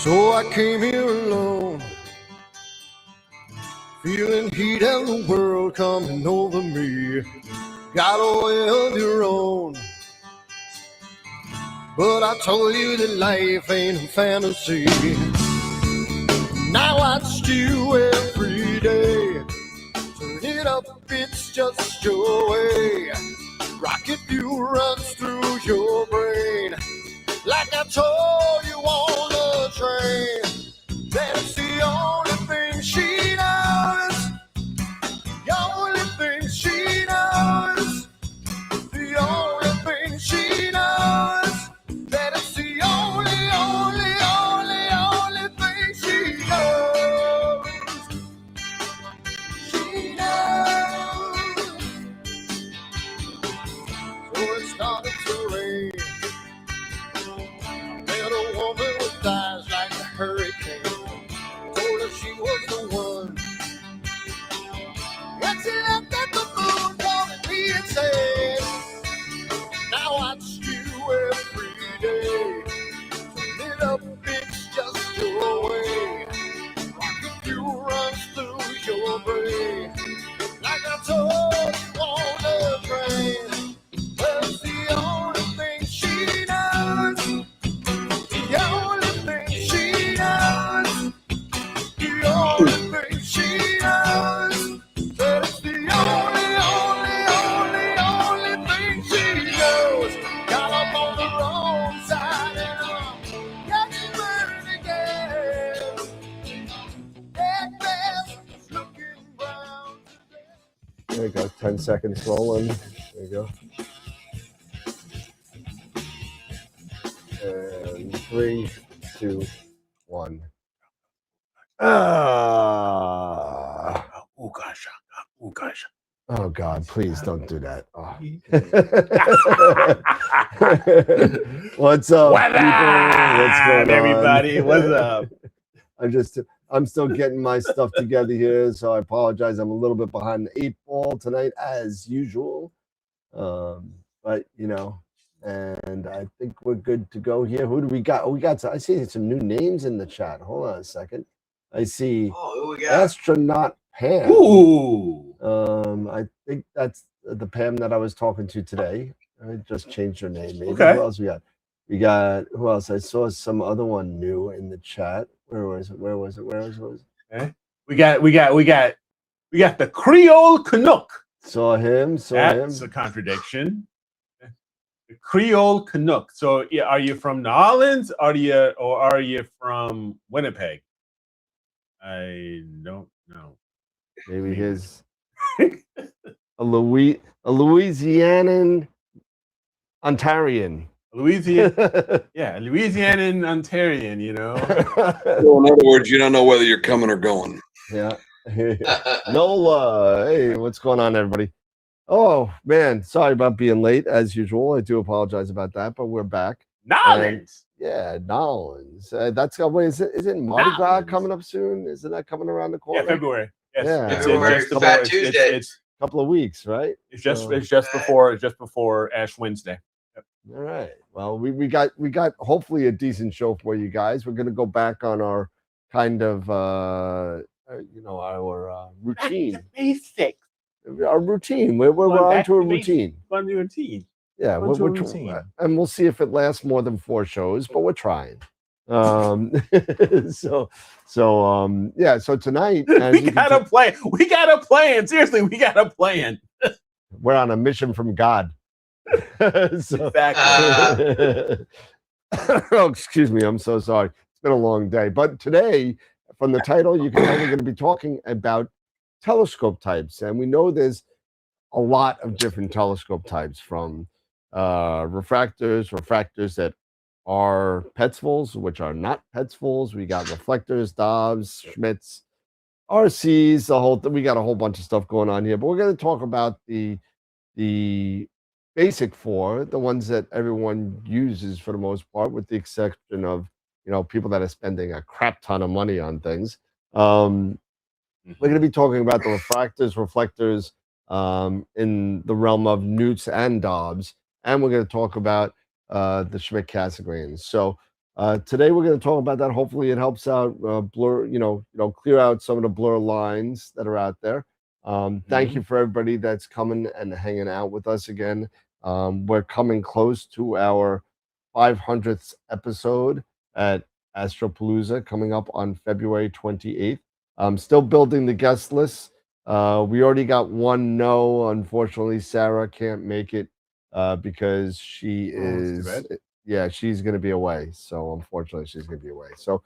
So I came here alone, feeling heat and the world coming over me. Got a way of your own, but I told you that life ain't a fantasy. Now I watch you every day, turn it up, it's just your way. Rocket fuel runs through your brain, like I told you on the train. That's the only thing she knows, the only thing she knows, the only thing she knows. That it's the only thing she knows. She knows. So it started to rain. Met a woman with eyes like a hurricane. Told her she was the one. And she looked at the moon, calling me and said, now I watch you every day. Turn it up, it's just your way. Rocket fuel runs through your brain, like I told you on the train. Well, it's the only thing she knows, the only thing she knows, the only thing she knows. That it's the only thing she knows. Got up on the wrong side and I'm getting burned again. That grass is looking brown. There you go, 10 seconds rolling. There you go. And 3, 2, 1. Oh God, please don't do that. Oh. What's up, people? What's going everybody? on? What's up? I'm still getting my stuff together here, so I apologize. I'm a little bit behind the 8 ball tonight, as usual. But you know, and I think we're good to go here. Who do we got? Oh, we got. I see some new names in the chat. Hold on a second. I see Astronaut Pam. Ooh. I think that's the Pam that I was talking to today. I just changed her name. Maybe. Okay. Who else we got? We got who else? I saw some other one new in the chat. Where was it? Okay. We got the Creole Canuck. Saw him. That's a contradiction. The Creole Canuck. So yeah, are you from New Orleans? Are you from Winnipeg? I don't know. Maybe his a Louisianan Ontarian. Louisiana, yeah, Louisianan Ontarian, you know. So in other words, you don't know whether you're coming or going. Yeah. Nola, hey, what's going on, everybody? Oh man, sorry about being late as usual. I do apologize about that, but we're back. Nolans. Yeah, Nolans. That's what is it? Is it Mardi Gras coming up soon? Isn't that coming around the corner? Yeah, February. Yes. Yeah, February, Fat Tuesday. It's a couple of weeks, right? It's just before Ash Wednesday. Yep. All right. Well, we got hopefully a decent show for you guys. We're gonna go back on our kind of our routine. Basics. Our routine. We're on to a routine. Fun routine. Yeah, we're and we'll see if it lasts more than 4 shows, but we're trying. So tonight we got a plan. We got a plan. Seriously, we got a plan. We're on a mission from God. Exactly. Oh, excuse me. I'm so sorry. It's been a long day. But today, from the title, you can tell we're going to be talking about telescope types. And we know there's a lot of different telescope types, from refractors that are Petzvals, which are not Petzvals. We got reflectors, Dobs, Schmitz, RCs, the whole thing. We got a whole bunch of stuff going on here. But we're going to talk about the basic 4, the ones that everyone uses for the most part, with the exception of, people that are spending a crap ton of money on things. We're going to be talking about the refractors, reflectors in the realm of Newts and Dobs. And we're going to talk about the Schmidt-Cassegrains. So Today we're going to talk about that. Hopefully, it helps out blur, clear out some of the blur lines that are out there. Thank you for everybody that's coming and hanging out with us again. We're coming close to our 500th episode at Astropalooza, coming up on February 28th. I'm still building the guest list. We already got one no. Unfortunately, Sarah can't make it because she is. Yeah, she's going to be away. So unfortunately, she's going to be away. So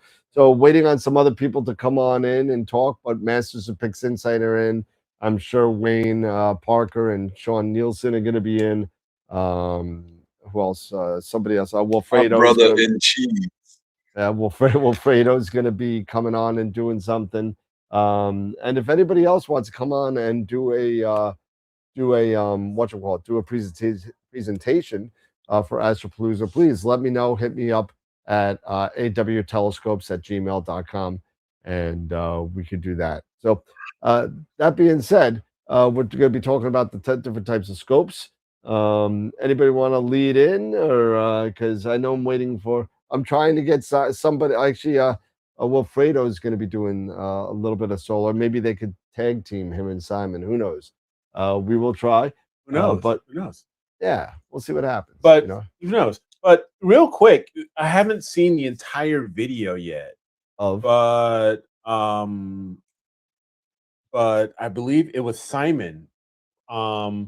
waiting on some other people to come on in and talk. But Masters of Pix Insight are in. I'm sure Wayne Parker and Sean Nielsen are going to be in. Who else? Somebody else. Wilfredo. Brother in cheese. Wilfredo's going to be coming on and doing something. And if anybody else wants to come on and do a presentation for Astropalooza, please let me know. Hit me up at awtelescopes@gmail.com, and we could do that. So that being said, we're going to be talking about the 10 different types of scopes. Anybody want to lead in, or because I know I'm trying to get somebody. Actually, Wilfredo is going to be doing a little bit of solar. Maybe they could tag team him and Simon. Who knows? We will try. Who knows? But who knows? Yeah, we'll see what happens. But who knows? But real quick, I haven't seen the entire video yet. But I believe it was Simon, our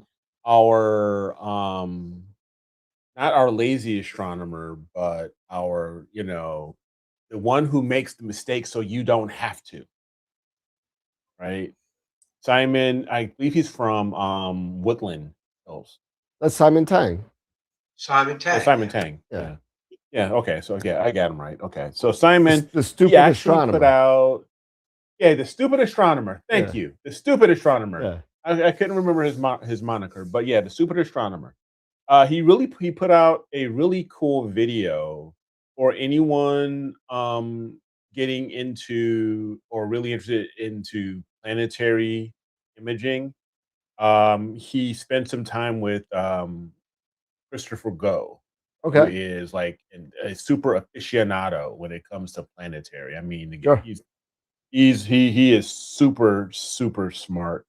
not our lazy astronomer, but our, the one who makes the mistake so you don't have to. Right? Simon, I believe he's from Woodland Hills. That's Simon Tang. Simon Tang. Oh, Simon Tang. Yeah. Yeah. Okay. So yeah, I got him right. Okay. So Simon, the stupid astronomer, put out. Yeah, the stupid astronomer. Thank you, the stupid astronomer. Yeah. I couldn't remember his moniker, but yeah, the stupid astronomer. He put out a really cool video for anyone getting into or really interested into planetary imaging. He spent some time with Christopher Go, who is like a super aficionado when it comes to planetary. I mean, he is super smart,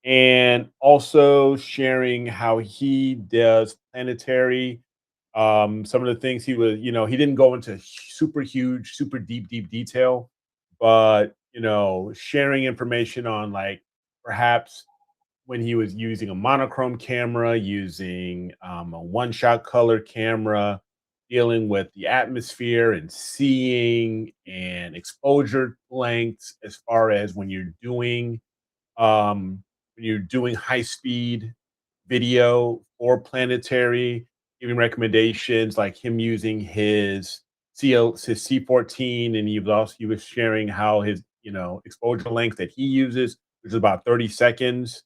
and also sharing how he does planetary. Some of the things he was, he didn't go into super huge, super deep detail, but sharing information on like perhaps when he was using a monochrome camera, using a one-shot color camera, dealing with the atmosphere and seeing and exposure lengths, as far as when you're doing high-speed video or planetary, giving recommendations like him using his C14, and he was sharing how his exposure length that he uses, which is about 30 seconds.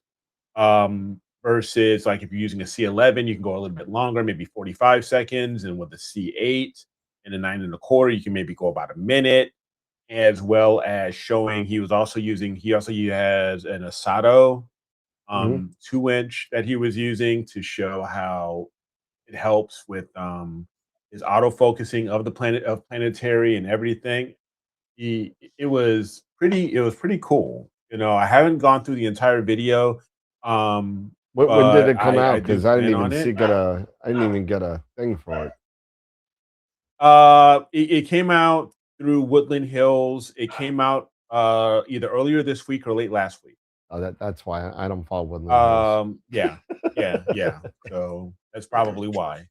Versus like if you're using a C11, you can go a little bit longer, maybe 45 seconds, and with a C8 and a 9 1/4, you can maybe go about a minute. As well as showing he also has an Asato 2-inch that he was using to show how it helps with his auto focusing of the planetary and everything. It was pretty cool. I haven't gone through the entire video. When did it come out? Because I didn't even get a thing for it. It came out through Woodland Hills. It came out either earlier this week or late last week. Oh, that's why I don't follow Woodland Hills. Yeah. So that's probably why.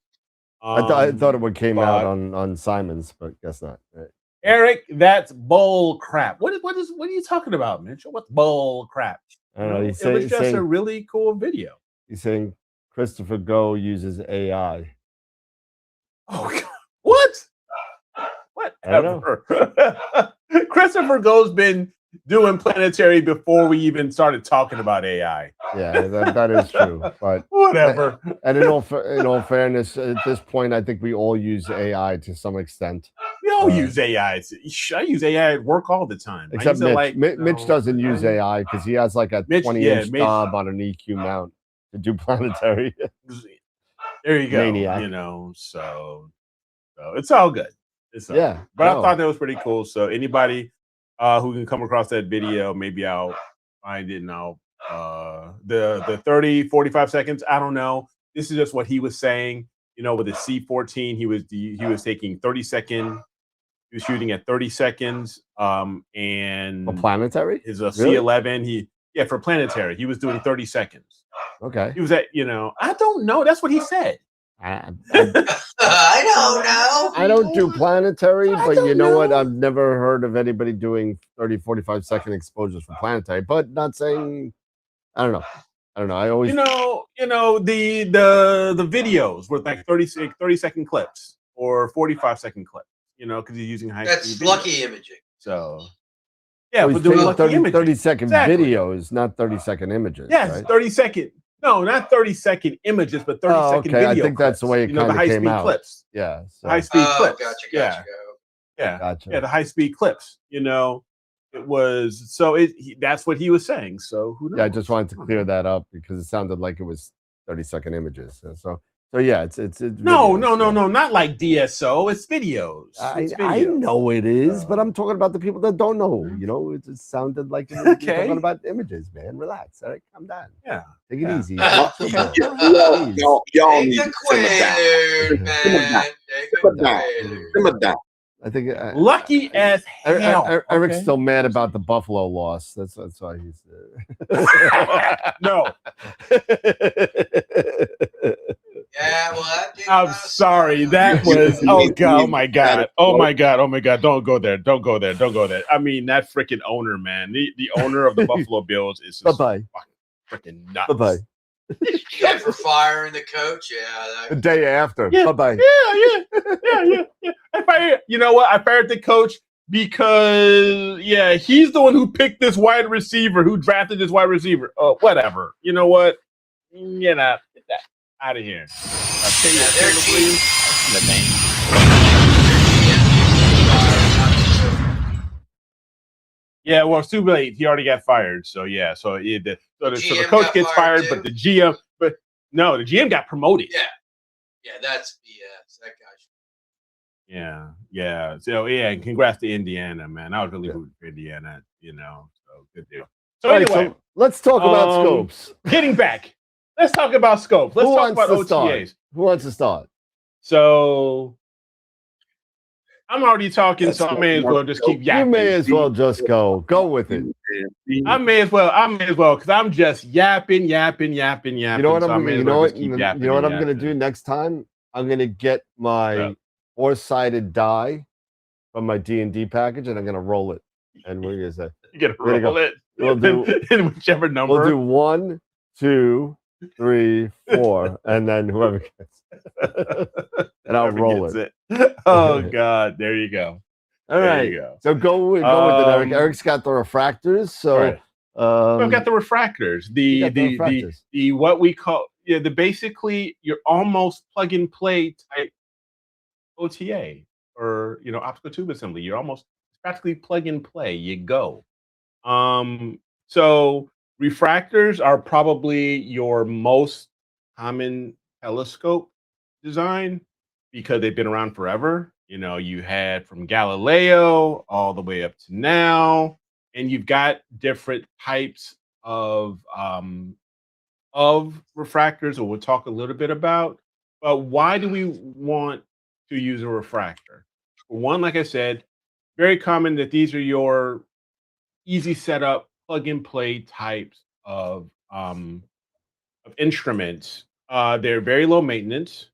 I thought it would came out on Simon's, but guess not. Right. Eric, that's bull crap. What are you talking about, Mitchell? What's bull crap? I don't know. It was just a really cool video. He's saying Christopher Go uses AI. Oh God. What? Whatever. Christopher Go's been doing planetary before we even started talking about AI. Yeah, that is true. But whatever. And in all fairness, at this point, I think we all use AI to some extent. We all use AI. I use AI at work all the time. Except Mitch. Mitch doesn't use AI because he has like a 20-inch knob on an EQ mount to do planetary. There you go. Maniac. So it's all good. Yeah, but no. I thought that was pretty cool. So anybody who can come across that video, maybe I'll find it now. The 30, 45 seconds, I don't know. This is just what he was saying. You know, with the C-14, he was taking 30-second. He was shooting at 30 seconds. And A planetary is really? C-11. For planetary, he was doing 30 seconds. Okay. He was at, I don't know. That's what he said. I don't know. I don't do planetary, but you know what? I've never heard of anybody doing 30, 45-second exposures for planetary, but not saying, I don't know. I always, the videos were like 30-second clips or 45-second clips, because he's using high That's speed lucky videos. imaging. So, so we're doing lucky 30-second exactly. videos, not 30-second images. Yes, right? 30-second. No, not 30-second images, but 30-second video. I think clips. that's the way it kind of came out. Clips. Yeah. So. High-speed clips. Gotcha. Yeah, the high-speed clips. It was that's what he was saying. So who knows? Yeah, I just wanted to clear that up because it sounded like it was 30-second images. So yeah, it's no, videos, not like DSO. It's videos. I know it is, but I'm talking about the people that don't know. It just sounded like you're talking about images, man. Relax, all right, calm down. Yeah, take it easy. Y'all Take need the quaalude, man. simmer down. I think lucky as hell. Eric's still mad about the Buffalo loss. That's why he's no. Yeah, well, I'm sorry. That was oh my god. Don't go there. I mean, that freaking owner, man. The owner of the Buffalo Bills is just freaking nuts. Bye-bye. Yeah, for firing the coach. Yeah. The day after. Yeah. Bye-bye. Yeah. I fired the coach because he's the one who picked this wide receiver, who drafted this wide receiver. Oh, whatever. You know what? Get that out of here. Their team. Yeah, well, it's too late. He already got fired. So yeah, so the coach gets fired, but the GM, the GM got promoted. Yeah, that's BS. That guy. Yeah. So congrats to Indiana, man. I was really rooting for Indiana. So good deal. So anyway, let's talk about scopes. Getting back, let's talk about scopes. Let's talk about OTAs. Who wants to start? So I'm already talking, so I may as well just keep yapping. You may as well just go with it. I may as well, because I'm just yapping. You know what I'm gonna do next time? I'm gonna get my 4-sided die from my D&D package, and I'm gonna roll it. And we're gonna say you're gonna roll it. We'll do in whichever number. We'll do 1, 2, 3, 4, and then whoever gets and I'll roll it. Oh God, there you go. All right. So go with it, Eric. Eric's got the refractors. So I've got the refractors. The what we call basically you're almost plug and play type OTA or optical tube assembly. You're almost practically plug and play. You go. So refractors are probably your most common telescope design because they've been around forever. You had from Galileo all the way up to now, and you've got different types of refractors that we'll talk a little bit about. But why do we want to use a refractor? For one, like I said, very common that these are your easy setup, plug and play types of instruments. They're very low maintenance,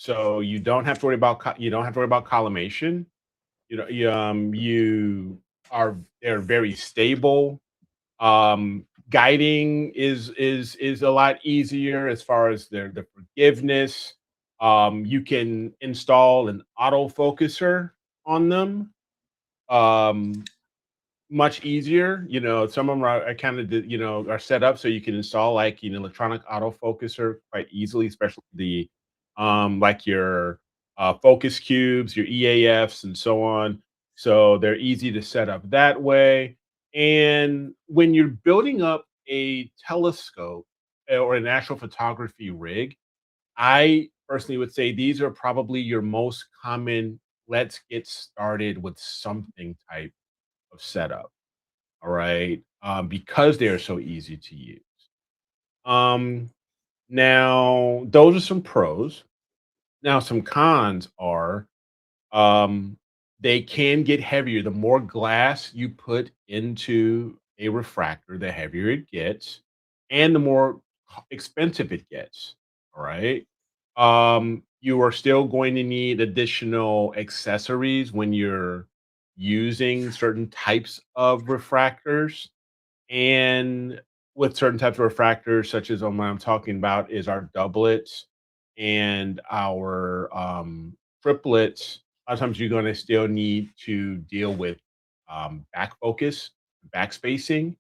so you don't have to worry about collimation. They're very stable. Guiding is a lot easier as far as the forgiveness. You can install an autofocuser on them. Much easier. Some of them are kind of are set up so you can install like electronic autofocuser quite easily, especially the like your focus cubes, your EAFs, and so on. So they're easy to set up that way. And when you're building up a telescope or an actual photography rig, I personally would say these are probably your most common let's get started with something type of setup. All right. Because they're so easy to use. Um, Now those are some pros. Now some cons are um they can get heavier. The more glass you put into a refractor, the heavier it gets, and the more expensive it gets. All right. You are still going to need additional accessories when you're using certain types of refractors. And with certain types of refractors, such as what I'm talking about, is our doublets and our triplets. A lot of times you're going to still need to deal with back focus, back spacing.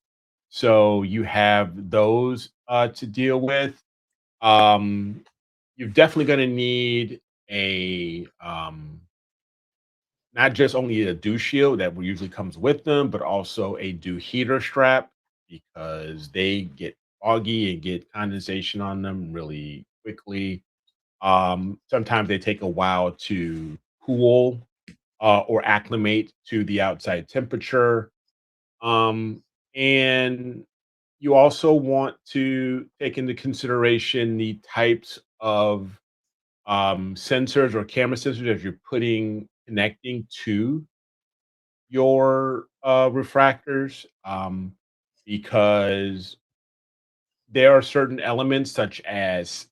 So you have those to deal with. Um, you're definitely going to need a not just only a dew shield that usually comes with them, but also a dew heater strap because they get foggy and get condensation on them really quickly. Sometimes they take a while to cool or acclimate to the outside temperature. Um, and you also want to take into consideration the types of sensors or camera sensors that you're connecting to your refractors, because there are certain elements such as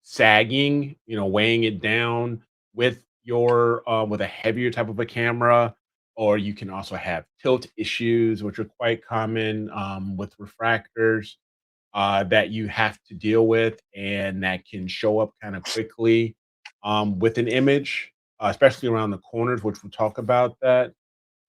sagging, weighing it down with your with a heavier type of a camera, or you can also have tilt issues, which are quite common with refractors that you have to deal with, and that can show up kind of quickly with an image, especially around the corners, which we'll talk about that.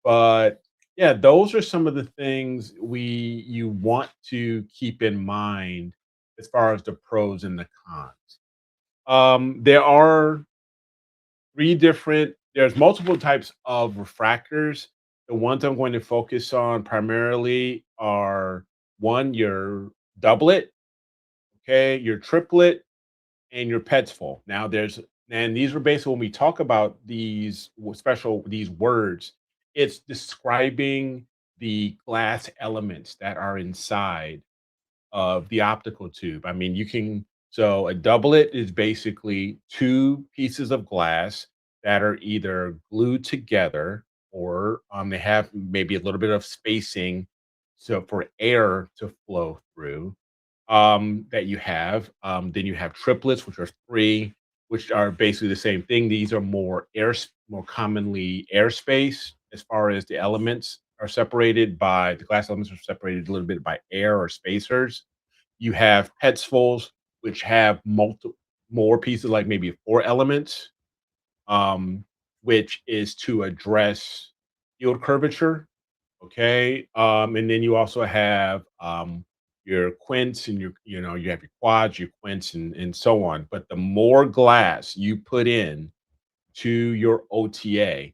But yeah, those are some of the things you want to keep in mind as far as the pros and the cons. There are there's multiple types of refractors. The ones I'm going to focus on primarily are one, your doublet, okay, your triplet, and your pets full. Now and these are basically when we talk about these words, it's describing the glass elements that are inside of the optical tube. I mean, so a doublet is basically two pieces of glass that are either glued together or they have maybe a little bit of spacing so for air to flow through that you have. Then you have triplets, which are three, which are basically the same thing. These are more commonly airspace as far as the elements are separated by the glass elements are separated a little bit by air or spacers. You have petsfuls, which have multiple more pieces, like maybe four elements, um, which is to address field curvature. Okay. And then you also have your quints and you have your quads, your quints, and so on. But the more glass you put in to your OTA,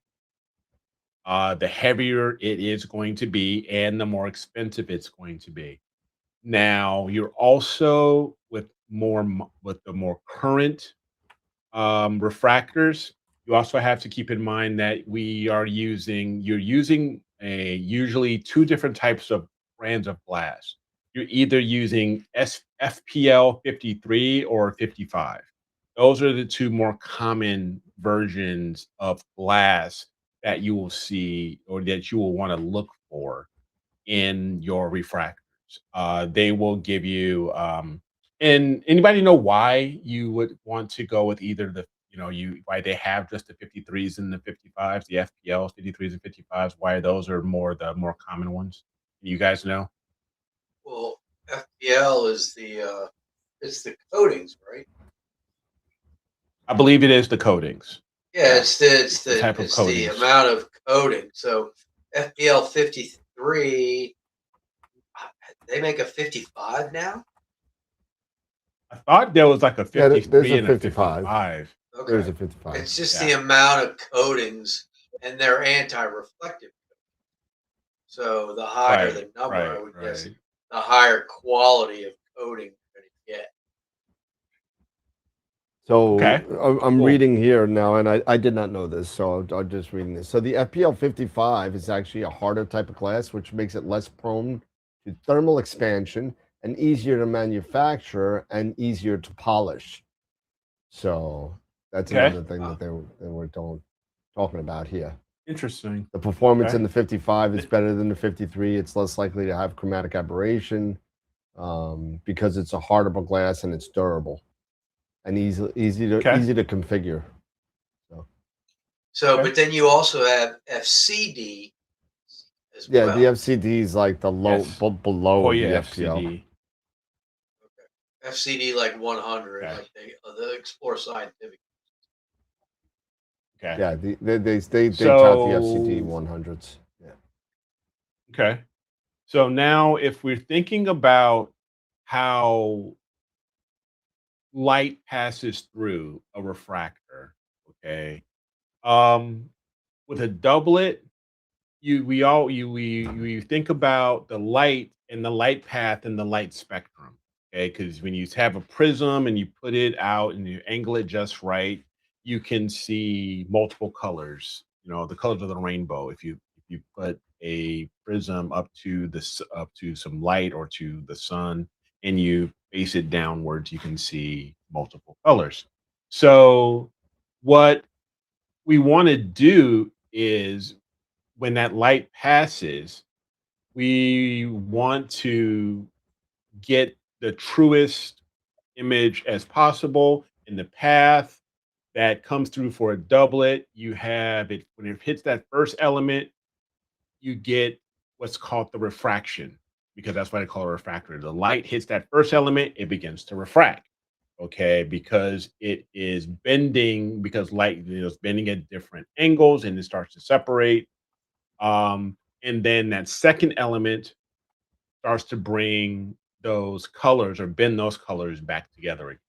the heavier it is going to be and the more expensive it's going to be. Now, you're also with the more current refractors, you also have to keep in mind that you're using a usually two different types of brands of glass. You're either using FPL 53 or 55. Those are the two more common versions of glass that you will see or that you will want to look for in your refractors. They will give you and anybody know why you would want to go with either why they have just the 53s and the 55s, the FPLs, 53s and 55s, why those are the more common ones? You guys know? Well, FPL is it's the coatings, right? I believe it is the coatings. Yeah, It's the type of it's the coatings. amount of coating. So FPL 53, they make a 55 now. I thought there was like a Yeah, 53 there's a and 55. a 55. Okay, There's a 55. it's just Yeah. the amount of coatings, and they're anti-reflective. So the higher the number, I would guess, the higher quality of coating you're going to get. So Okay. I'm Cool. reading here now, and I did not know this, so I'm just reading this. So the FPL 55 is actually a harder type of glass, which makes it less prone to thermal expansion and easier to manufacture and easier to polish. So that's Okay. another thing that they were talking about here. Interesting. The performance Okay. in the 55 is better than the 53. It's less likely to have chromatic aberration because it's a harder glass and it's durable and easy to configure. So, Okay. but then you also have FCD as Yeah, well. the FCD is like the low Yes. below Oh the yeah, FPL. FCD. FCD like 100, Okay. like the Explore Scientific. Okay. Yeah, they tout the FCD So 100s. Yeah. okay. So now if we're thinking about how light passes through a refractor, okay. With a doublet, we think about the light and the light path and the light spectrum, okay? Because when you have a prism and you put it out and you angle it just right, you can see multiple colors. You know, the colors of the rainbow. If you put a prism up to some light or to the sun and you face it downwards, you can see multiple colors. So what we want to do is when that light passes, we want to get the truest image as possible in the path that comes through for a doublet. You have it when it hits that first element, you get what's called the refraction, because that's why they call it a refractor. The light hits that first element, it begins to refract. Okay, because it is bending, because light is bending at different angles and it starts to separate. And then that second element starts to bring those colors or bend those colors back together again.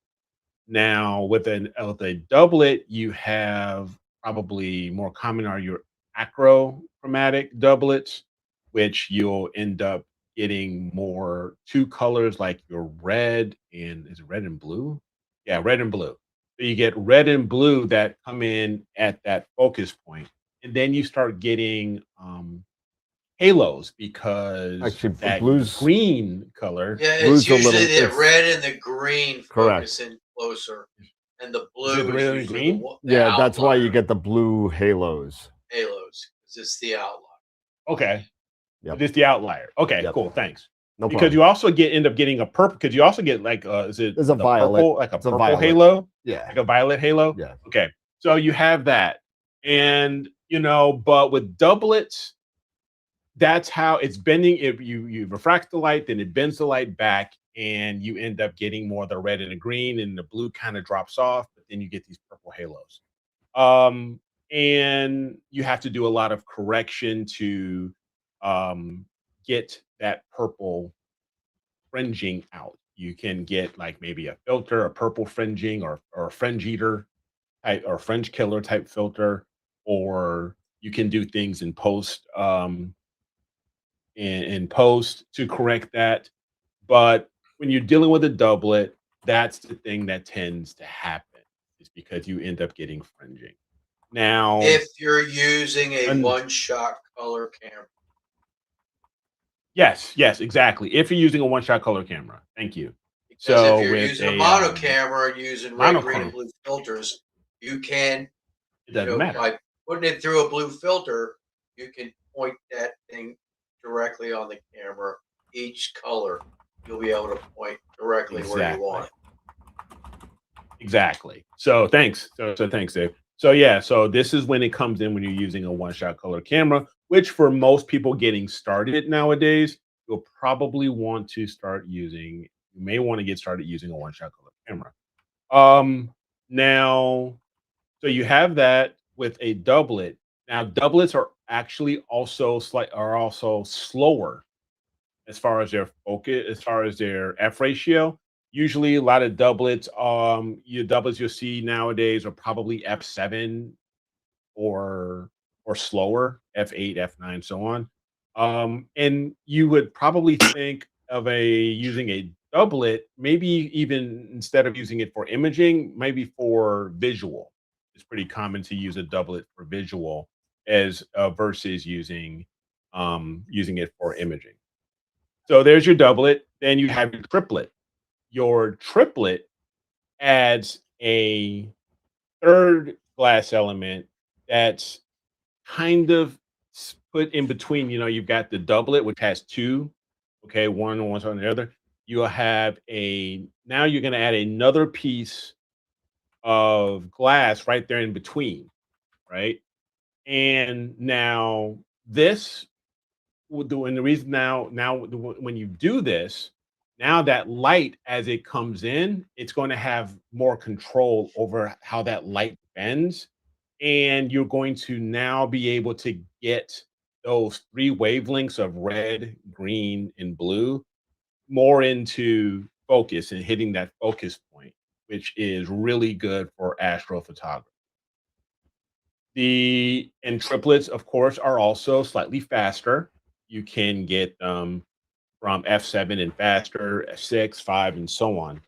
Now, with a doublet, you have probably more common are your achrochromatic doublets, which you'll end up getting more two colors like your red and is it red and blue? Yeah, red and blue. So you get red and blue that come in at that focus point, and then you start getting halos because Actually, that blues green color Yeah, it's blue's a usually little. the It's red and the green correct. focus in closer, and the is it blue is red and usually green? the Yeah, that's why you outlier get the blue halos. halos because it's the outlier. Okay. Yep. Just the outlier. Okay, Yep. cool. Thanks. No Because problem. you also end up getting a purple, because you also get like is it There's a the violet. purple, like a It's a purple violet. halo? Yeah. Like a violet halo? Yeah. Okay. So you have that. And but with doublets, that's how it's bending. If you refract the light, then it bends the light back, and you end up getting more of the red and the green, and the blue kind of drops off, but then you get these purple halos. Um, and you have to do a lot of correction to get that purple fringing out. You can get like maybe a filter, a purple fringing, or a fringe eater type or fringe killer type filter, or you can do things in post in post to correct that. But when you're dealing with a doublet, that's the thing that tends to happen, is because you end up getting fringing. Now, If you're using a un- one-shot color camera, yes, exactly. If you're using a one-shot color camera, thank you. because if So you're with using a a mono camera and using red, green, and monochrome, blue filters, you can, it doesn't matter. by putting it through a blue filter, you can point that thing directly on the camera. Each color, you'll be able to point directly where you want it. Exactly. So thanks. So thanks, Dave. So yeah, so this is when it comes in when you're using a one-shot color camera, which for most people getting started nowadays, you'll probably want to start using. You may want to get started using a one-shot color camera. Now, so you have that with a doublet. Now, doublets are actually also slower as far as their focus, as far as their F ratio. Usually, a lot of doublets, your doublets you'll see nowadays are probably F7 or slower, F8, F9, so on. And you would probably think of using a doublet, maybe even instead of using it for imaging, maybe for visual. It's pretty common to use a doublet for visual as versus using it for imaging. So there's your doublet. Then you have your triplet. Your triplet adds a third glass element that's kind of put in between. You've got the doublet, which has two, okay, one on one side and the other. You'll have now you're going to add another piece of glass right there in between, right? And now this will do, and the reason when you do this, now that light as it comes in, it's going to have more control over how that light bends, and you're going to now be able to get those three wavelengths of red, green, and blue more into focus and hitting that focus point, which is really good for astrophotography. The and triplets, of course, are also slightly faster. You can get from F7 and faster, F6, 5, and so on.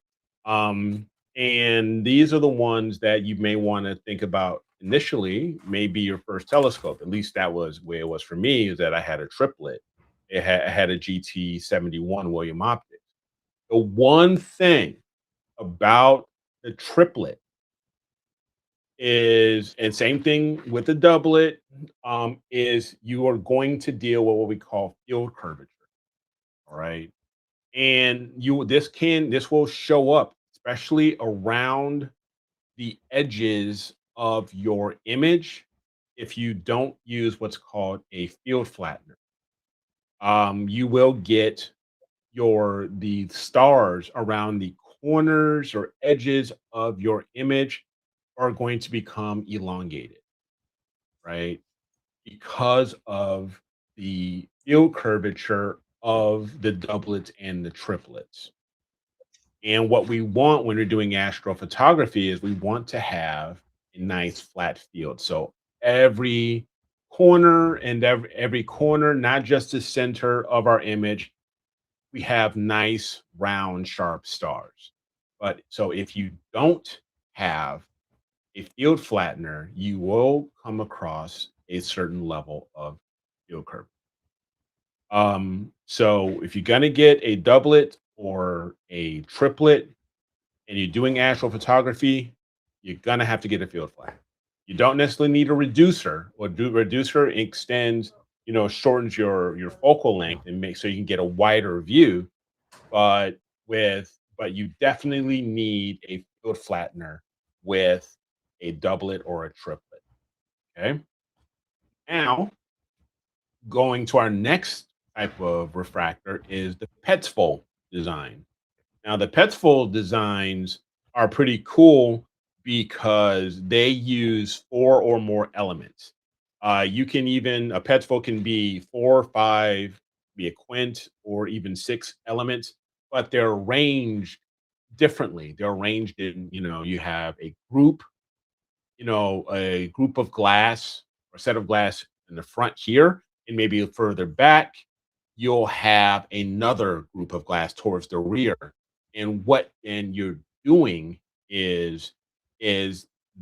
And these are the ones that you may want to think about initially, maybe your first telescope. At least that was where it was for me, is that I had a triplet. I had a GT71 William Optics. The one thing about the triplet is, and same thing with the doublet, is you are going to deal with what we call field curvature. All right. And this will show up, especially around the edges of your image, if you don't use what's called a field flattener. You will get the stars around the corners or edges of your image are going to become elongated, right? Because of the field curvature of the doublets and the triplets. And what we want when we're doing astrophotography is we want to have a nice flat field. So every corner and every corner, not just the center of our image, we have nice, round, sharp stars. But so if you don't have a field flattener, you will come across a certain level of field curve. So if you're gonna get a doublet or a triplet and you're doing astrophotography, you're gonna have to get a field flat. You don't necessarily need a reducer. Reducer extends, shortens your focal length and makes so you can get a wider view. But you definitely need a field flattener with a doublet or a triplet. Okay. Now, going to our next type of refractor is the Petzval design. Now, the Petzval designs are pretty cool because they use 4 or more elements. You can even a Petzval can be 4 or 5, be a quint, or even 6 elements, but they're arranged differently. They're arranged in, you have a group of glass or set of glass in the front here, and maybe further back, you'll have another group of glass towards the rear. And you're doing is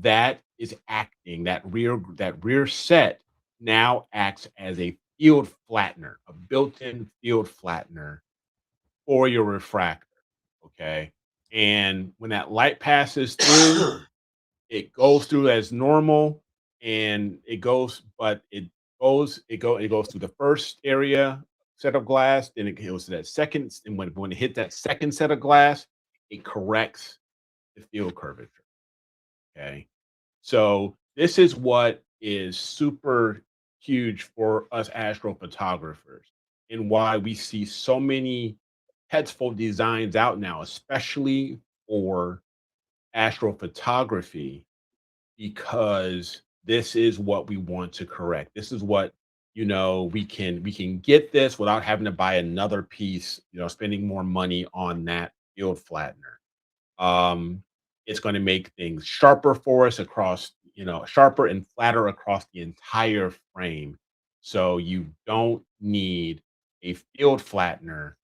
that is acting that rear set now acts as a field flattener, a built-in field flattener for your refractor. Okay. And when that light passes through, it goes through as normal, and it goes through the first area set of glass, then it goes to that second, and when it hits that second set of glass, it corrects the field curvature. Okay. So this is what is super huge for us astrophotographers, and why we see so many Petzval designs out now, especially for astrophotography, because this is what we want to correct. This is what, we can get this without having to buy another piece, spending more money on that field flattener. It's going to make things sharper for us across, sharper and flatter across the entire frame. So you don't need a field flattener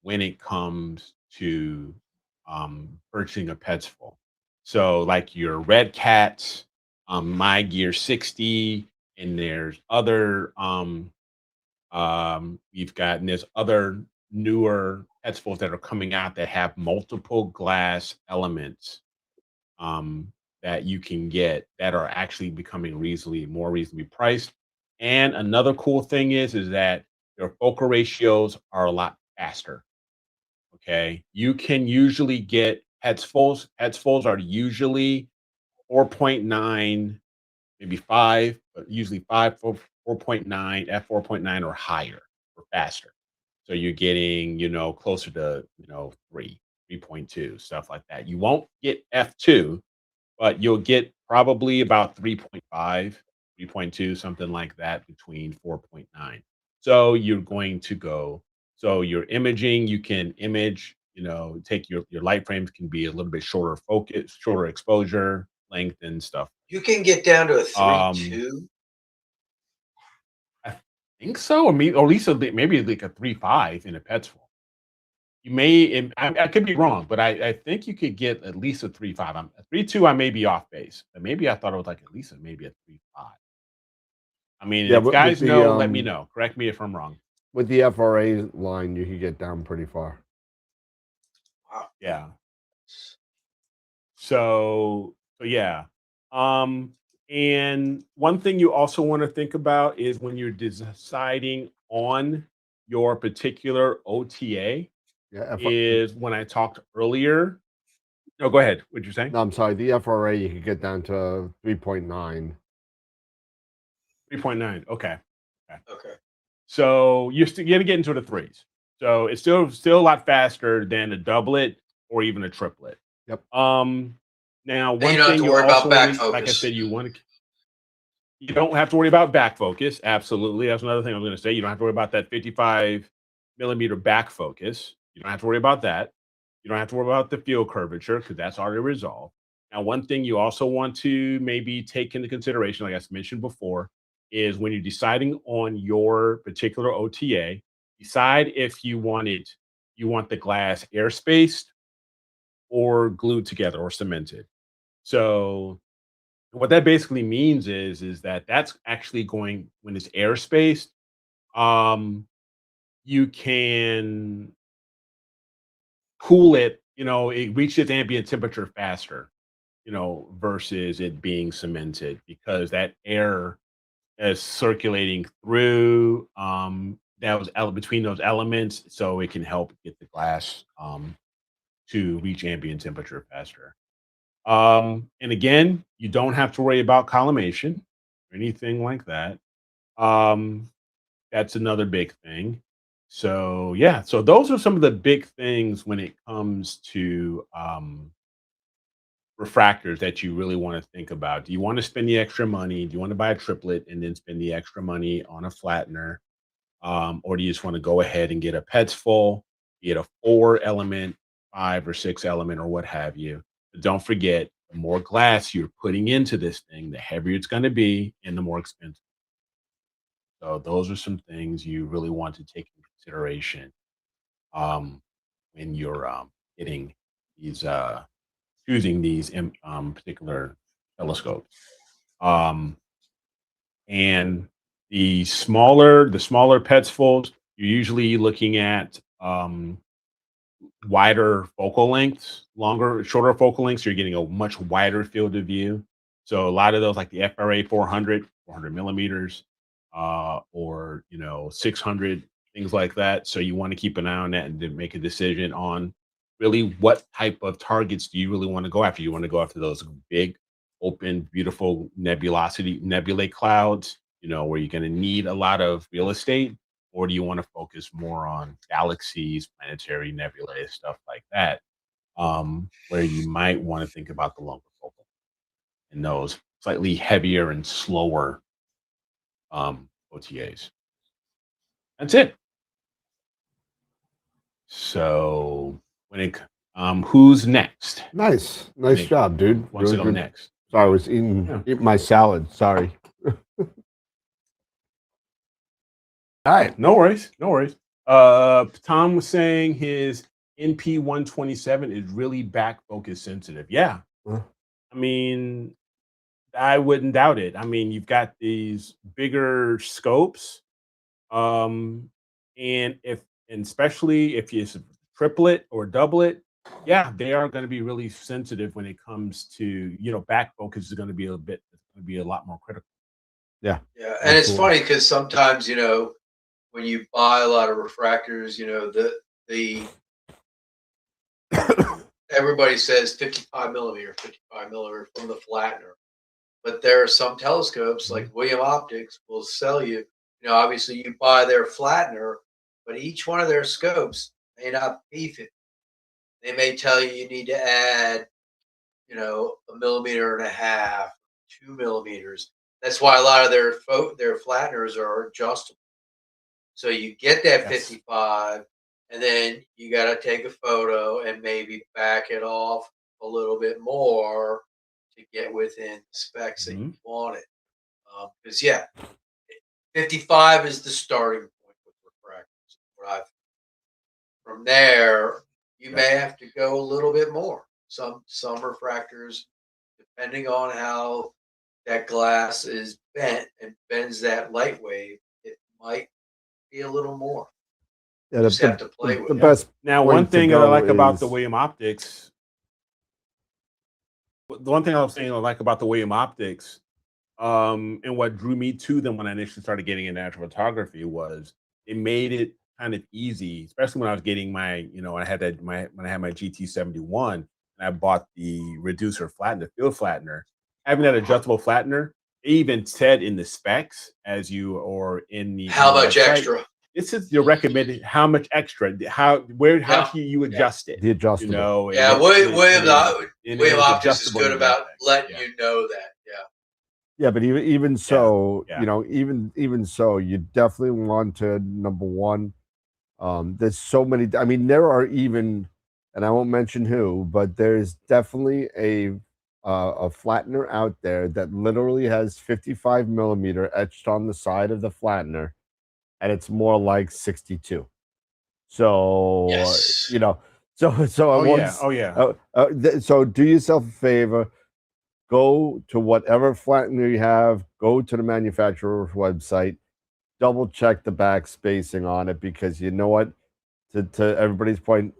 when it comes to purchasing a pets full. So like your Red Cats, My Gear 60, and there's other you've got there's other newer pets fulls that are coming out that have multiple glass elements that you can get that are actually becoming more reasonably priced. And another cool thing is that their focal ratios are a lot faster. Okay, you can usually get heads fulls. Heads fulls are usually 4.9, maybe 5, but usually 5, 4.9, f4.9 or higher or faster. So you're getting, closer to, 3, 3.2, stuff like that. You won't get f2, but you'll get probably about 3.5, 3.2, something like that between 4.9. So you're going to go. So your imaging, you can image, take your light frames can be a little bit shorter focus, shorter exposure, length and stuff. You can get down to a 3.2. I think so, or at least maybe like a 3.5 in a pets full. You may, I could be wrong, but I think you could get at least a 3.5. A 3.2, I may be off base, but maybe I thought it was like at least maybe a 3.5. I mean, Yeah, if guys know, let me know. Correct me if I'm wrong. With the FRA line, you could get down pretty far. Wow. Yeah. So yeah. And one thing you also want to think about is when you're deciding on your particular OTA, Yeah, is when I talked earlier. No, go ahead. What'd you say? No, I'm sorry. The FRA you could get down to 3.9. 3.9. Okay. Okay. So you're gonna get into the threes. So it's still a lot faster than a doublet or even a triplet. Yep. Now And one you don't have thing to you worry about also back want to, like I focus. said, you don't have to worry about back focus. Absolutely. That's another thing I'm going to say. You don't have to worry about that 55 millimeter back focus. You don't have to worry about that. You don't have to worry about the field curvature because that's already resolved. Now, one thing you also want to maybe take into consideration, like I mentioned before, is when you're deciding on your particular OTA, decide if you want the glass air spaced or glued together or cemented. So what that basically means is that that's actually going when it's air spaced, you can cool it, it reaches its ambient temperature faster, versus it being cemented because that air is circulating through between those elements, so it can help get the glass to reach ambient temperature faster. And again, you don't have to worry about collimation or anything like that. That's another big thing. So yeah, so those are some of the big things when it comes to refractors that you really want to think about. Do you want to spend the extra money? Do you want to buy a triplet and then spend the extra money on a flattener? Or do you just want to go ahead and get a PETS full, get a 4 element, 5 or 6 element, or what have you? But don't forget, the more glass you're putting into this thing, the heavier it's going to be and the more expensive. So those are some things you really want to take into consideration when you're getting these choosing these particular telescopes. And the smaller PETS fulls, you're usually looking at wider focal lengths, shorter focal lengths. You're getting a much wider field of view. So a lot of those, like the FRA 400 millimeters, or 600, things like that. So you want to keep an eye on that and then make a decision on really what type of targets do you really want to go after. You want to go after those big, open, beautiful nebulae clouds, where you're going to need a lot of real estate, or do you want to focus more on galaxies, planetary nebulae, stuff like that, where you might want to think about the longer focal and those slightly heavier and slower OTAs. That's it. So who's next? Nice job, dude. Wants to Really go good. next? Sorry, I was eating my salad. Sorry. All right, no worries. Tom was saying his NP127 is really back focus sensitive. Yeah. Huh? I mean, I wouldn't doubt it. I mean, you've got these bigger scopes. And especially if you triplet or doublet, yeah, they are going to be really sensitive when it comes to, back focus is going to be a lot more critical. Yeah. Yeah, and it's Absolutely. funny because sometimes when you buy a lot of refractors, the everybody says 55 millimeter from the flattener, but there are some telescopes like William Optics will sell you. Obviously you buy their flattener, but each one of their scopes may not be 50. They may tell you need to add, 1.5 millimeters, 2 millimeters. That's why a lot of their flatteners are adjustable. So you get that Yes. 55, and then you got to take a photo and maybe back it off a little bit more to get within specs that you wanted. Because 55 is the starting point with refractors. From there, you may have to go a little bit more. Some refractors, depending on how that glass is bent and bends that light wave, it might be a little more. Yeah, Just have to play with the it. best. Now, point one to thing that I go like about the is- William Optics, the one thing I was saying I like about the William Optics, and what drew me to them when I initially started getting into astrophotography was it made it kind of easy, especially when I was getting my, I had when I had my GT71 and I bought the reducer flattener, the field flattener, having that adjustable flattener. It even said in the specs or in the How much website, extra? This is your recommended how much extra, how do you adjust it? the adjustable. William Optics is adjustable good in about graphics. letting you know that. Yeah, but even so, yeah. even so, you definitely want to, number one. There's so many. I mean, there are even, and I won't mention who, but there's definitely a flattener out there that literally has 55 millimeter etched on the side of the flattener, and it's more like 62. So Yes. So do yourself a favor. Go to whatever flattener you have. Go to the manufacturer's website. Double check the back spacing on it, because you know what? To everybody's point,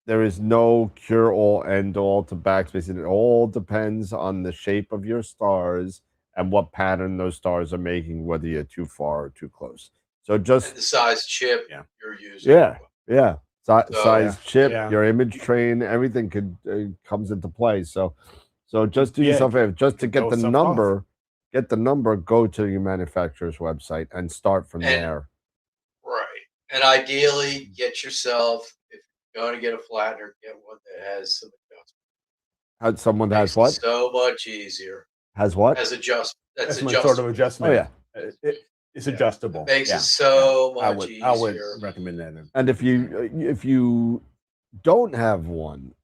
there is no cure all end all to backspacing. It all depends on the shape of your stars and what pattern those stars are making, whether you're too far or too close. So And just the size chip you're using. yeah. Size chip, Yeah. your image train, everything comes into play. So just do yourself a favor, just to get the number. Get the number, go to your manufacturer's website and start from there. Right. And ideally, get yourself, if you're going to get a flattener, get one that has some adjustment. Someone has what? So much easier. Has what? Has adjustment. That's some adjustable. sort of adjustment. Oh yeah. It's adjustable. It makes it so much easier. I would recommend that. And if you don't have one,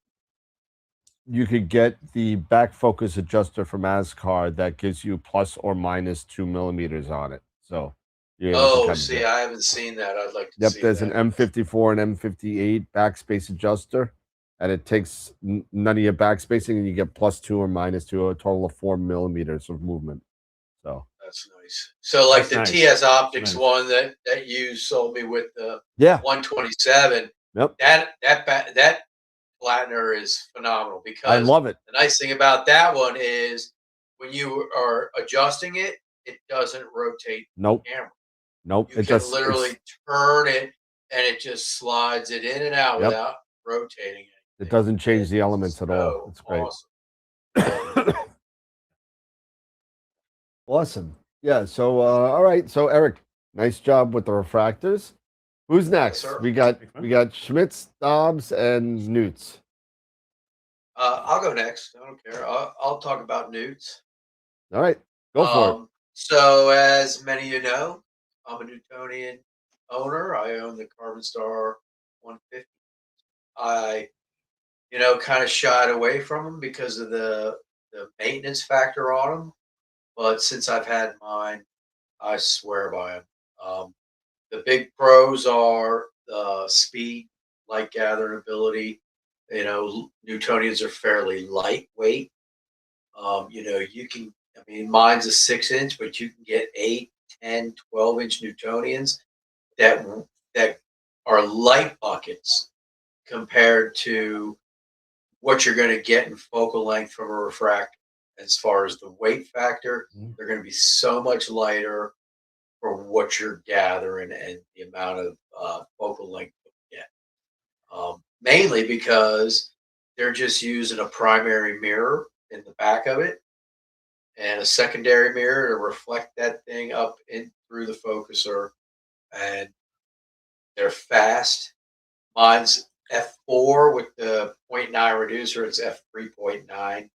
you could get the back focus adjuster from Ascar that gives you plus or minus 2 millimeters on it. So I haven't seen that. I'd like to see there's that. an M54 and M58 backspace adjuster, and it takes none of your backspacing, and you get plus 2 or minus 2, a total of 4 millimeters of movement. So that's nice. So like That's the nice. TS Optics one that you sold me with the 127. Yep. That flattener is phenomenal, because I love it. The nice thing about that one is when you are adjusting it, it doesn't rotate the camera. Nope. You can literally turn it and it just slides it in and out without rotating it. It doesn't change the elements at all. It's great. Awesome. Awesome. Yeah. So all right. So Eric, nice job with the refractors. Who's next? Yes, sir. We got Schmitz, Dobs, and Newts. I'll go next. I don't care. I'll talk about Newts. All right, go for it. So, as many of you know, I'm a Newtonian owner. I own the Carbon Star 150. I, kind of shied away from them because of the maintenance factor on them. But since I've had mine, I swear by them. The big pros are the speed. light gathering ability. Newtonians are fairly lightweight. You can, I mean, mine's a 6-inch, but you can get 8, 10, 12-inch Newtonians that are light buckets compared to what you're going to get in focal length from a refractor. As far as the weight factor, they're going to be so much lighter for what you're gathering and the amount of focal length you get. Mainly because they're just using a primary mirror in the back of it and a secondary mirror to reflect that thing up in through the focuser, and they're fast. Mine's f4 with the 0.9 reducer. It's f3.9.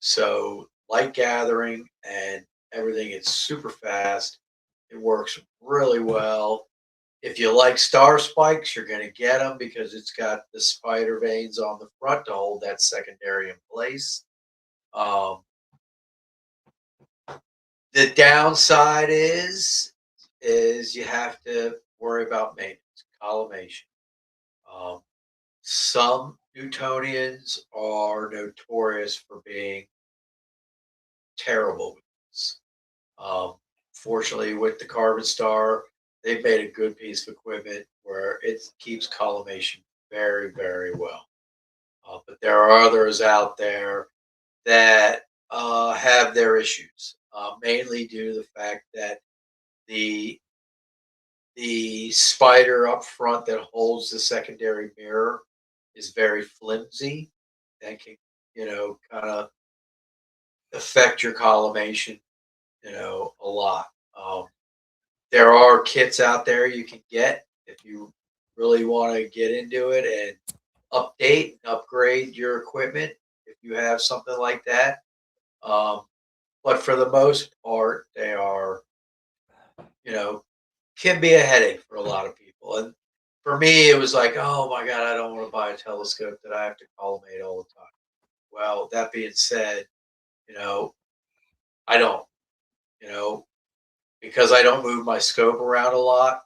So light gathering and everything. It's super fast. It works really well. If you like star spikes, you're going to get them because it's got the spider veins on the front to hold that secondary in place. The downside is you have to worry about maintenance, collimation. Some Newtonians are notorious for being terrible with this. Fortunately, with the Carbon Star, they've made a good piece of equipment where it keeps collimation very, very well. But there are others out there that have their issues, mainly due to the fact that the spider up front that holds the secondary mirror is very flimsy and can, kind of affect your collimation, a lot. There are kits out there you can get if you really want to get into it and update and upgrade your equipment if you have something like that. But for the most part, they are, can be a headache for a lot of people. And for me, it was like, oh my God, I don't want to buy a telescope that I have to collimate all the time. Well, that being said, I don't, because I don't move my scope around a lot,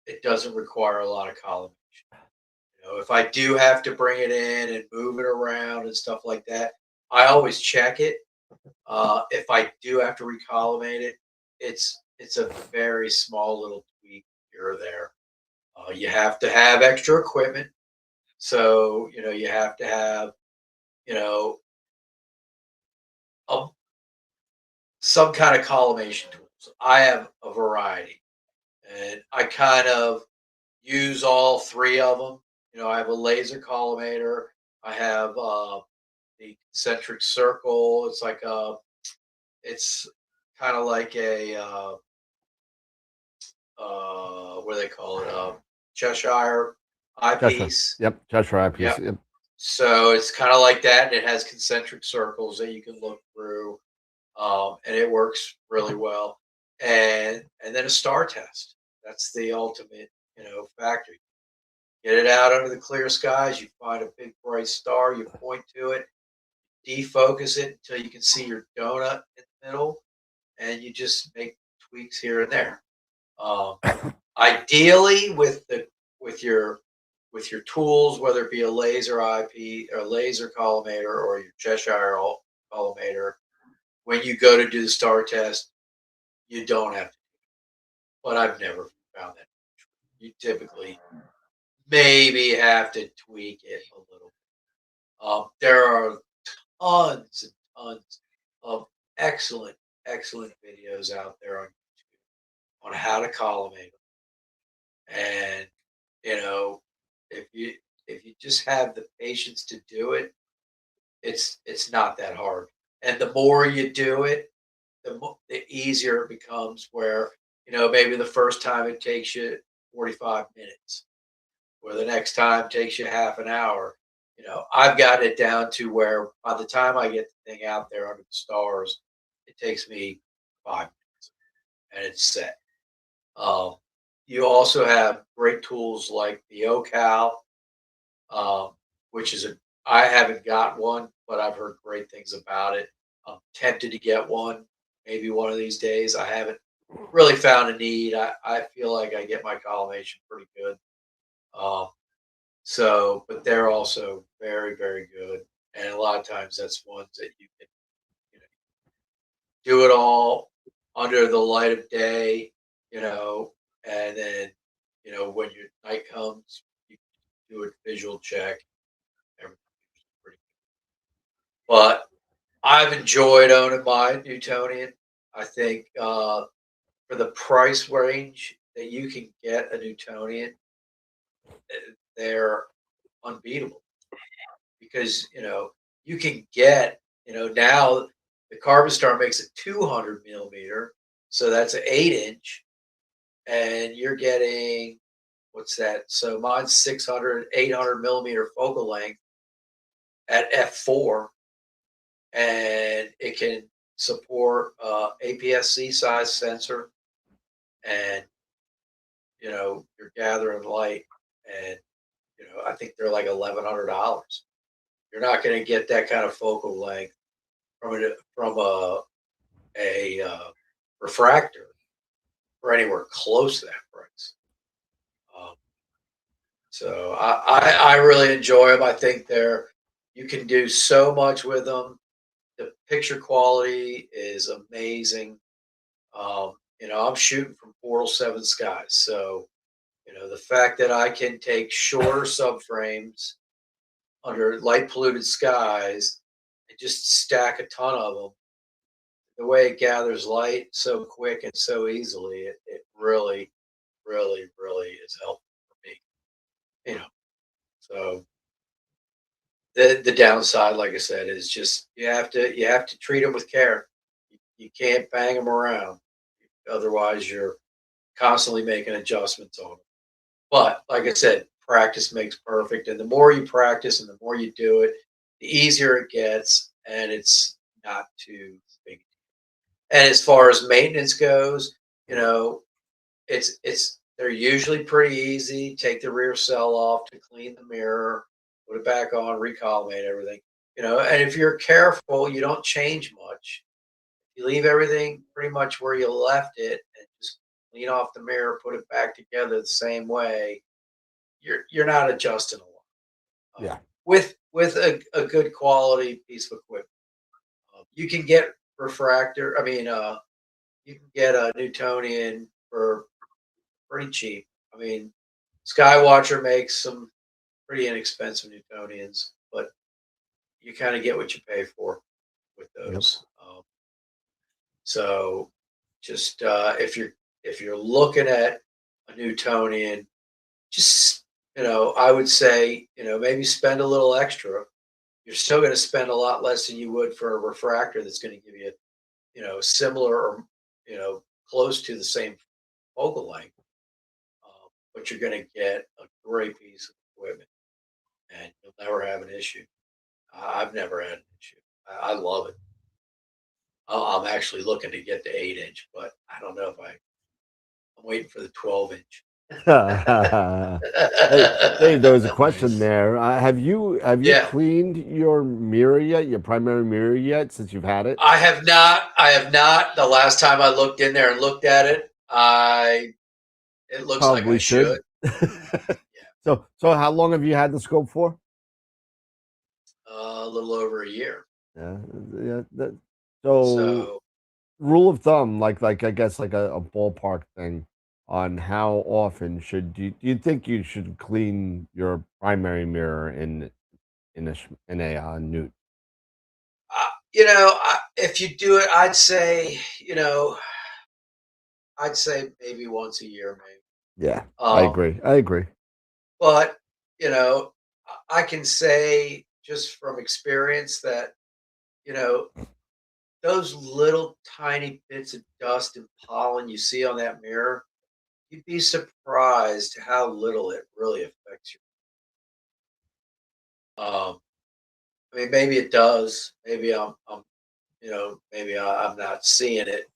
it doesn't require a lot of collimation. If I do have to bring it in and move it around and stuff like that, I always check it. If I do have to recollimate it, it's a very small little tweak here or there. You have to have extra equipment, so you have to have you know some kind of collimation tools. I have a variety, and I kind of use all three of them. I have a laser collimator. I have the concentric circle. It's kind of like a what do they call it? Cheshire eyepiece. Yep, Cheshire eyepiece. Yep. Yep. So it's kind of like that, and it has concentric circles that you can look through, and it works really well. And then a star test. That's the ultimate, factor. Get it out under the clear skies. You find a big bright star. You point to it, defocus it until you can see your donut in the middle, and you just make tweaks here and there. Ideally, with your tools, whether it be a laser IP or laser collimator or your Cheshire collimator, when you go to do the star test, you don't have to. But I've never found that. You typically maybe have to tweak it a little bit. There are tons and tons of excellent videos out there on YouTube on how to collimate them. And if you just have the patience to do it, it's not that hard. And the more you do it, the easier it becomes. Where maybe the first time it takes you 45 minutes, or the next time takes you half an hour. I've got it down to where by the time I get the thing out there under the stars, it takes me 5 minutes, and it's set. You also have great tools like the OCal, which is I haven't got one, but I've heard great things about it. I'm tempted to get one, maybe one of these days. I haven't really found a need. I feel like I get my collimation pretty good. So, but they're also very, very good. And a lot of times that's ones that you can, you know, do it all under the light of day, and then, when your night comes, you do a visual check. Everything's pretty good. But I've enjoyed owning my Newtonian. I think for the price range that you can get a Newtonian, they're unbeatable because you can get now the Carbon Star makes a 200 millimeter, so that's an 8 inch, and you're getting what's that? So mine's 600, 800 millimeter focal length at f4, and it can support APS-C size sensor, and you're gathering light, and I think they're like $1,100. You're not going to get that kind of focal length from a refractor for anywhere close to that price. Um, so I really enjoy them. I think you can do so much with them. The picture quality is amazing. I'm shooting from Portal 7 skies, so the fact that I can take shorter subframes under light polluted skies and just stack a ton of them, the way it gathers light so quick and so easily, it really, really, really is helpful for me. So the downside, like I said, is just you have to treat them with care. You can't bang them around, otherwise you're constantly making adjustments on them. But like I said, practice makes perfect, and the more you practice and the more you do it, the easier it gets, and it's not too big. And as far as maintenance goes, they're usually pretty easy. Take the rear cell off to clean the mirror, put it back on, recollimate everything. And if you're careful, you don't change much. You leave everything pretty much where you left it and just clean off the mirror, put it back together the same way. You're not adjusting a lot. Yeah. With a good quality piece of equipment. You can get you can get a Newtonian for pretty cheap. I mean, Skywatcher makes some pretty inexpensive Newtonians, but you kind of get what you pay for with those. So just if you're looking at a Newtonian, just I would say maybe spend a little extra. You're still going to spend a lot less than you would for a refractor that's going to give you similar or close to the same focal length, but you're going to get a great piece of equipment, and you'll never have an issue. I've never had an issue. I love it. I'm actually looking to get the 8 inch, but I don't know if I'm waiting for the 12 inch. Hey, Dave, there was a question there. Have you Yeah. cleaned your mirror yet? Your primary mirror yet? Since you've had it, I have not. I have not. The last time I looked in there and looked at it, it looks like I should. So how long have you had the scope for? A little over a year. Yeah. So rule of thumb, like I guess like a ballpark thing on how often do you think you should clean your primary mirror in a Newt? If you do it, I'd say maybe once a year, maybe. Yeah, I agree. But I can say just from experience that those little tiny bits of dust and pollen you see on that mirror, you'd be surprised how little it really affects you. I mean, maybe it does. Maybe I'm not seeing it.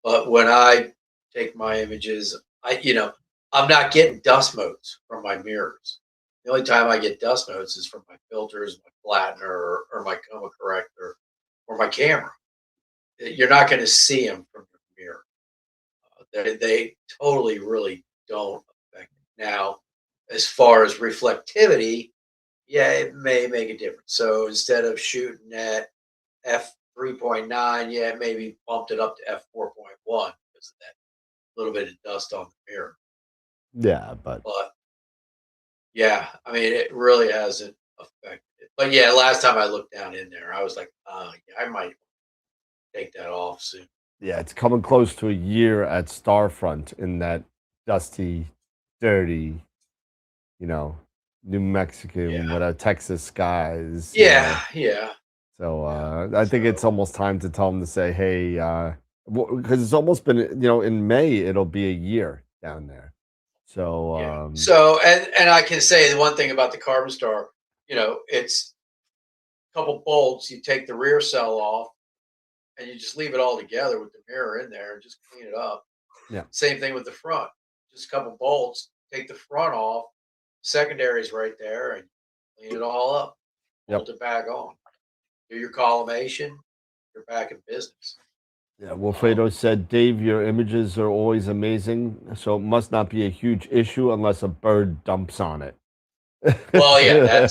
But when I take my images, I'm not getting dust motes from my mirrors. The only time I get dust motes is from my filters, my flattener, or my coma corrector, or my camera. You're not going to see them from your mirror. They totally really don't affect it. Now, as far as reflectivity, yeah, it may make a difference. So instead of shooting at f3.9, yeah, maybe bumped it up to f4.1 because of that little bit of dust on the mirror. Yeah, but yeah, I mean, it really hasn't affected it. But yeah, last time I looked down in there, I was like, yeah, I might take that off soon. yeah, it's coming close to a year at Starfront in that dusty, dirty, New Mexican, Yeah. whatever, Texas skies. Yeah, yeah. So I think it's almost time to tell them to say, hey, because it's almost been, in May, it'll be a year down there. So, Yeah. So, and I can say the one thing about the Carbon Star, it's a couple bolts. You take the rear cell off, and you just leave it all together with the mirror in there, and just clean it up. Yeah. Same thing with the front. Just a couple bolts. Take the front off. Secondary's right there, and clean it all up. Bolt it back on. Do your collimation. You're back in business. Yeah, Wilfredo said, Dave, your images are always amazing, so it must not be a huge issue unless a bird dumps on it. Well, yeah,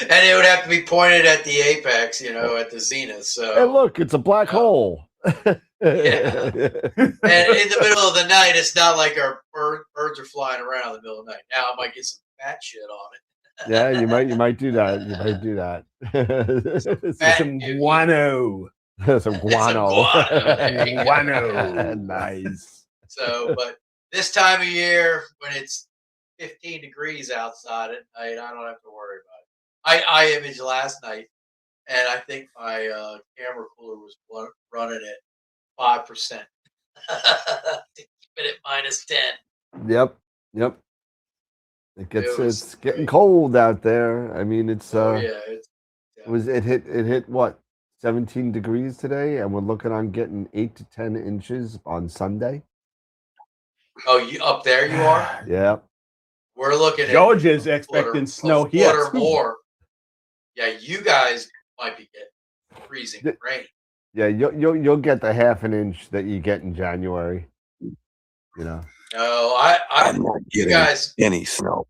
and it would have to be pointed at the apex, at the zenith. So, hey, look, it's a black hole. Yeah, and in the middle of the night, it's not like our birds are flying around in the middle of the night. Now I might get some fat shit on it. Yeah, you might do that. You might do that. Some guano. Some guano. Guano. Nice. So, but this time of year, when it's 15 degrees outside at night, I don't have to worry about it. I imaged last night, and I think my camera cooler was running at 5%. To keep it at -10. Yep. It's getting cold out there. I mean, it's it hit what, 17 degrees today, and we're looking on getting 8 to 10 inches on Sunday. Oh, you up there? You are. Yeah. We're looking at Georgia's expecting snow here or more. Yeah, you guys might be getting freezing rain. Yeah, you'll get the half an inch that you get in January. No, I'm not getting any snow.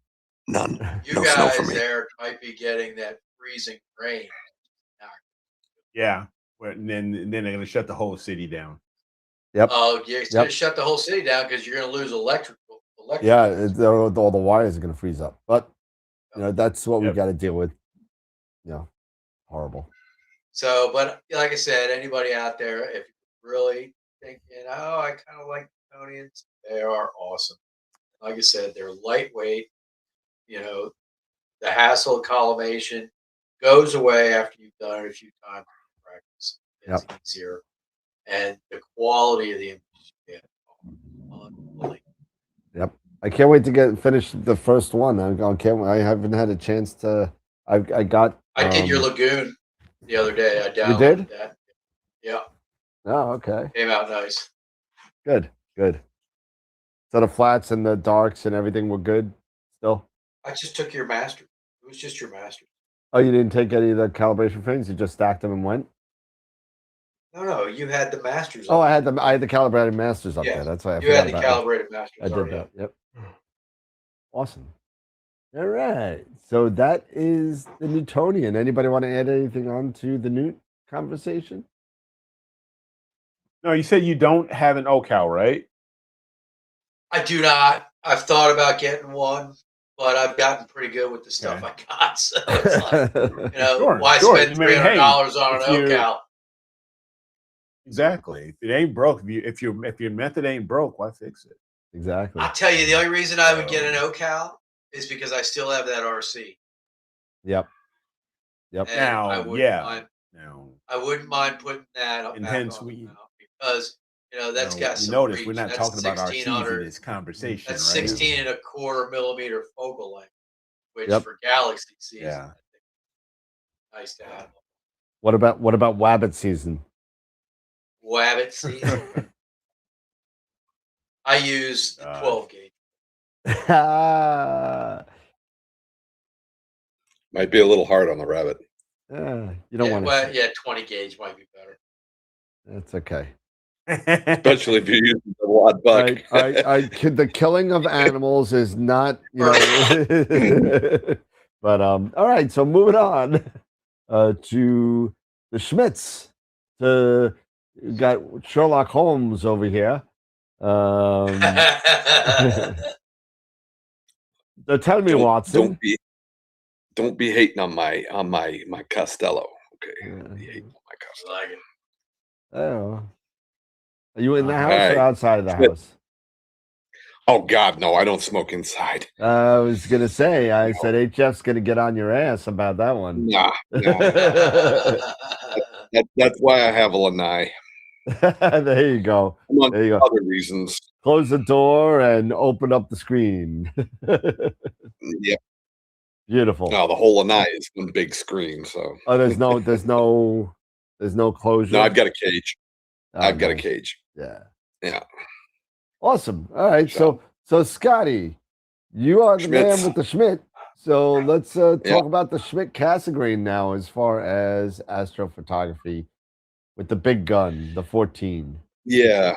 None. You no guys snow for me. there might be getting that freezing rain. Yeah, and then they're going to shut the whole city down. Yep. Oh, you're going to shut the whole city down because you're going to lose electric. Yeah, all the wires are going to freeze up. But that's what we got to deal with. Horrible. So, but like I said, anybody out there, if you're really thinking, I kind of like Tonians, they are awesome. Like I said, they're lightweight. The hassle of collimation goes away after you've done it a few times in practice. It's easier. And the quality of the image, unbelievable. Yep. I can't wait to finish the first one. I haven't had a chance to. I did your lagoon the other day. I downloaded that. Yeah. Oh, okay. Came out nice. Good. So the flats and the darks and everything were good still? I just took your master. It was just your master. Oh, you didn't take any of the calibration things? You just stacked them and went? No, you had the masters. Oh, I had the calibrated masters up there. That's why you had the calibrated masters. I did that. Yep. Awesome. All right. So that is the Newtonian. Anybody want to add anything on to the Newt conversation? No, you said you don't have an OCal, right? I do not. I've thought about getting one, but I've gotten pretty good with the stuff I got. So it's like, why spend $300 on an OCal? Exactly. If it ain't broke, if your method ain't broke, why fix it? Exactly. I'll tell you, the only reason I would get an OCal is because I still have that RC. Yep. And now, I wouldn't mind putting that up. And hence because that's got some notice reach. We're not talking about RCs in this conversation. That's right? 16.25 millimeter focal length, which for Galaxy season, nice to have. What about Wabbit season? Wabbit season. I use 12 gauge. Might be a little hard on the rabbit. You don't want to. Well, 20 gauge might be better. That's okay. especially if you're using the wad buck. The killing of animals is not, but all right. So moving on to the Schmitz. Got Sherlock Holmes over here. So tell me, Watson. Don't be hating on my Costello. Okay, be hating on my Costello. Oh, are you in the house or outside of the house? Oh God, no! I don't smoke inside. I was gonna say. I said HF's gonna get on your ass about that one. Nah. That's why I have a lanai. There you go. Among there you go. Other reasons. Close the door and open up the screen. Yeah. Beautiful. No, the whole lanai is one big screen. So. Oh, there's no closure. No, I've got a cage. Oh, I've got a cage. Yeah. Yeah. Awesome. All right. So Scotty, you are the man with the Schmidt. So let's talk about the Schmidt Cassegrain now, as far as astrophotography with the big gun, the 14. Yeah.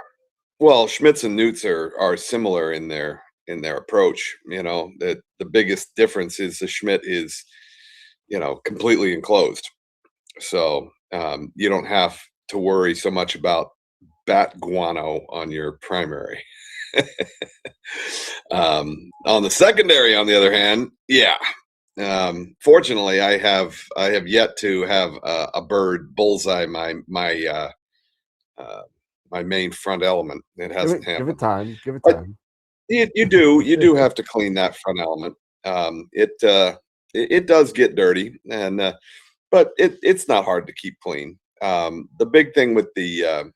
Well, Schmitz and Newts are similar in their approach. That the biggest difference is the Schmidt is, completely enclosed. So you don't have to worry so much about bat guano on your primary. On the secondary, on the other hand, fortunately, I have yet to have a bird bullseye my main front element. It hasn't happened. Give it time. Give it time. You do have to clean that front element. It does get dirty, and but it's not hard to keep clean. The big thing with the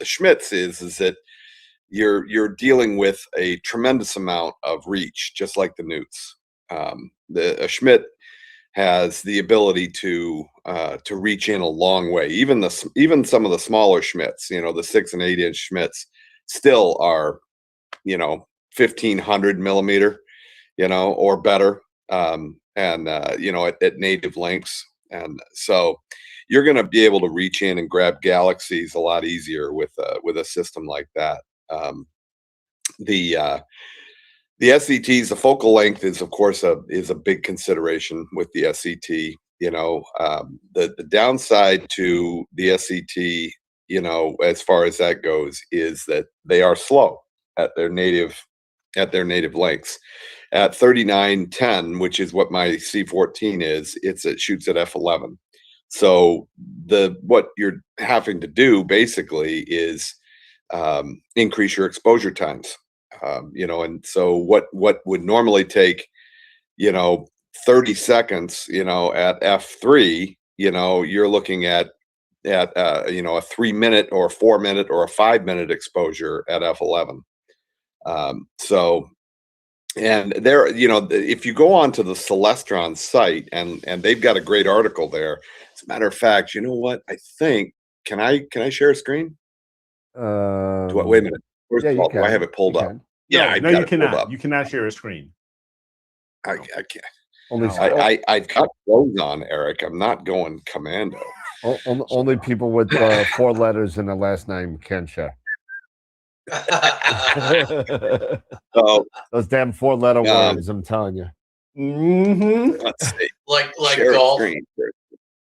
Schmitz is that you're dealing with a tremendous amount of reach, just like the Newts. A Schmidt has the ability to reach in a long way. Even some of the smaller Schmitz, the 6 and 8 inch Schmitz, still are 1,500 millimeter, or better, and at native lengths. And so you're going to be able to reach in and grab galaxies a lot easier with a system like that. The SCTs, the focal length is of course a big consideration with the SCT. The downside to the SCT, as far as that goes, is that they are slow at their native lengths. At 3910, which is what my C14 is, it shoots at f11. So what you're having to do basically is increase your exposure times. And so what would normally take 30 seconds at f3, you're looking at a 3 minute or 4 minute or a 5 minute exposure at f11. And there, if you go on to the Celestron site, and they've got a great article there. As a matter of fact, you know what? I think can I share a screen? Wait a minute. First of all, do I have it pulled up? Yeah, no, you cannot. You cannot share a screen. I can't. I've got clothes on, Eric. I'm not going commando. Only people with 4 letters in the last name can share. So those damn 4-letter words, I'm telling you. Let's see. Like golf.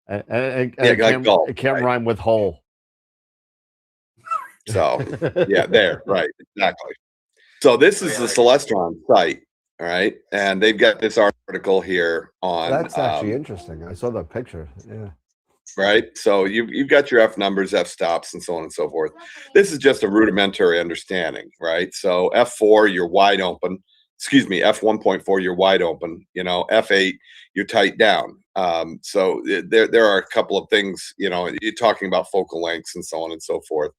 It can't rhyme with hole. So there, right, exactly. So this is the Celestron site, all right, and they've got this article here on. That's actually interesting. I saw that picture. Yeah. Right. So you've got your F numbers, F stops, and so on and so forth. This is just a rudimentary understanding, right? So F4, you're wide open. Excuse me, F1.4, you're wide open. F8, you're tight down. So there are a couple of things, you're talking about focal lengths and so on and so forth.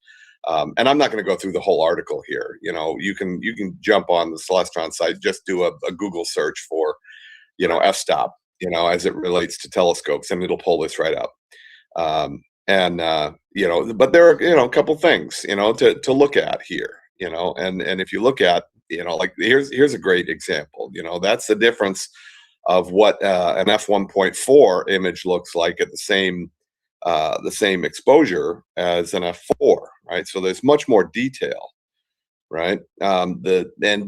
And I'm not going to go through the whole article here. You can jump on the Celestron site, just do a Google search for, F stop, as it relates to telescopes, and it'll pull this right up. But there are, a couple things, to look at here, and if you look at, like here's a great example, that's the difference of what an F1.4 image looks like at the same the same exposure as an f4, right? So there's much more detail, right? And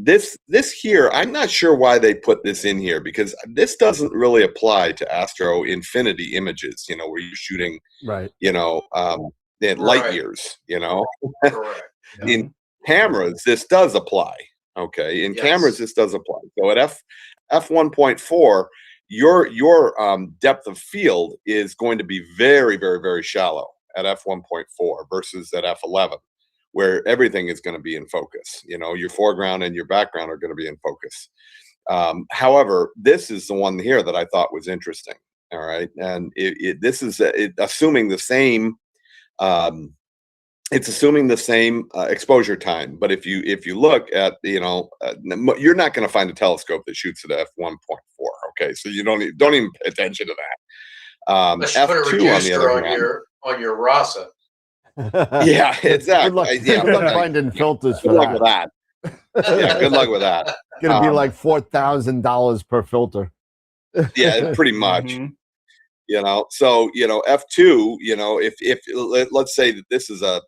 this here, I'm not sure why they put this in here, because this doesn't really apply to Astro Infinity images, you know, where you're shooting, Right. you know, in light years, you know. Correct. In cameras, this does apply. Okay, in cameras, this does apply. So at f1.4, your depth of field is going to be very, very, very shallow at f1.4 versus at f11, where everything is going to be in focus. You know, your foreground and your background are going to be in focus. However, this is the one here that I thought was interesting. All right, and this is assuming the same. It's assuming the same exposure time, but if you look at, you know, you're not going to find a telescope that shoots at f1.4. Okay, so you don't even pay attention to that. Let's put a F2 on the reducer other hand, on your Rasa. yeah, exactly. Good luck, Yeah, good luck finding filters for good luck with that. that. Yeah, good luck with that. It's gonna be like $4,000 per filter. Yeah, pretty much. Mhm. You know, so, you know, f2, you know, if let's say that this is a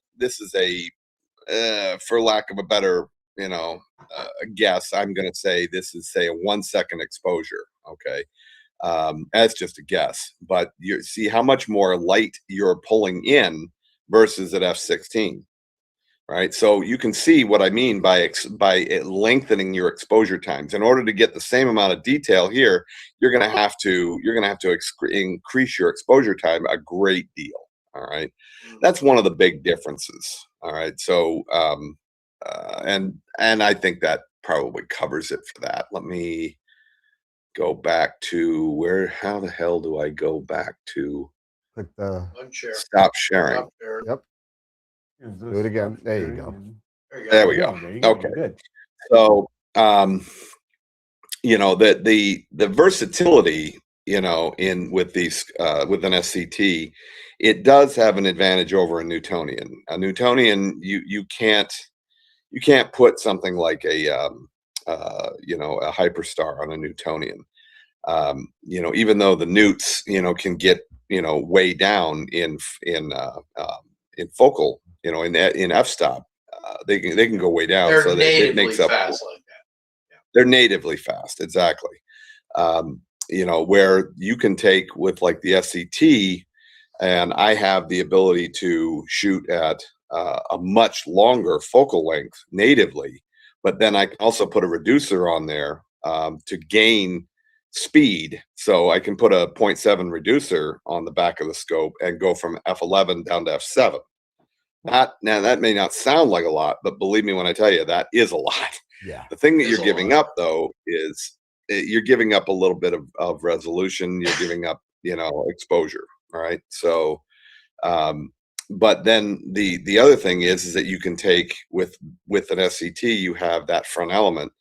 for lack of a better, you know, guess, I'm going to say this is, say, a 1 second exposure. Okay, that's just a guess, but you see how much more light you're pulling in versus at f16. Right, so you can see what I mean by lengthening your exposure times. In order to get the same amount of detail here, you're going to have to increase your exposure time a great deal. All right, that's one of the big differences. All right, so and I think that probably covers it for that. Let me go back to how the hell do I go back to Click the Unshare. stop sharing? Stop sharing. Yep. Do it again. There you go. There we go. There you go. Okay. Good. So, you know, the versatility, you know, with these with an SCT, it does have an advantage over a Newtonian. A Newtonian, you can't put something like a you know, a hyperstar on a Newtonian. You know, even though the newts, you know, can get, you know, way down in focal, you know, in f-stop, they can go way down. They're so it makes up fast like that. they're natively fast, exactly. You know, where you can take with like the SCT, and I have the ability to shoot at a much longer focal length natively, but then I can also put a reducer on there to gain speed. So I can put a 0.7 reducer on the back of the scope and go from f11 down to f7. Now that may not sound like a lot, but believe me when I tell you, that is a lot. Yeah. The thing that you're giving up, though, is you're giving up a little bit of resolution. You're giving up, you know, exposure. All right. So, but then the other thing is that you can take with an SCT, you have that front element,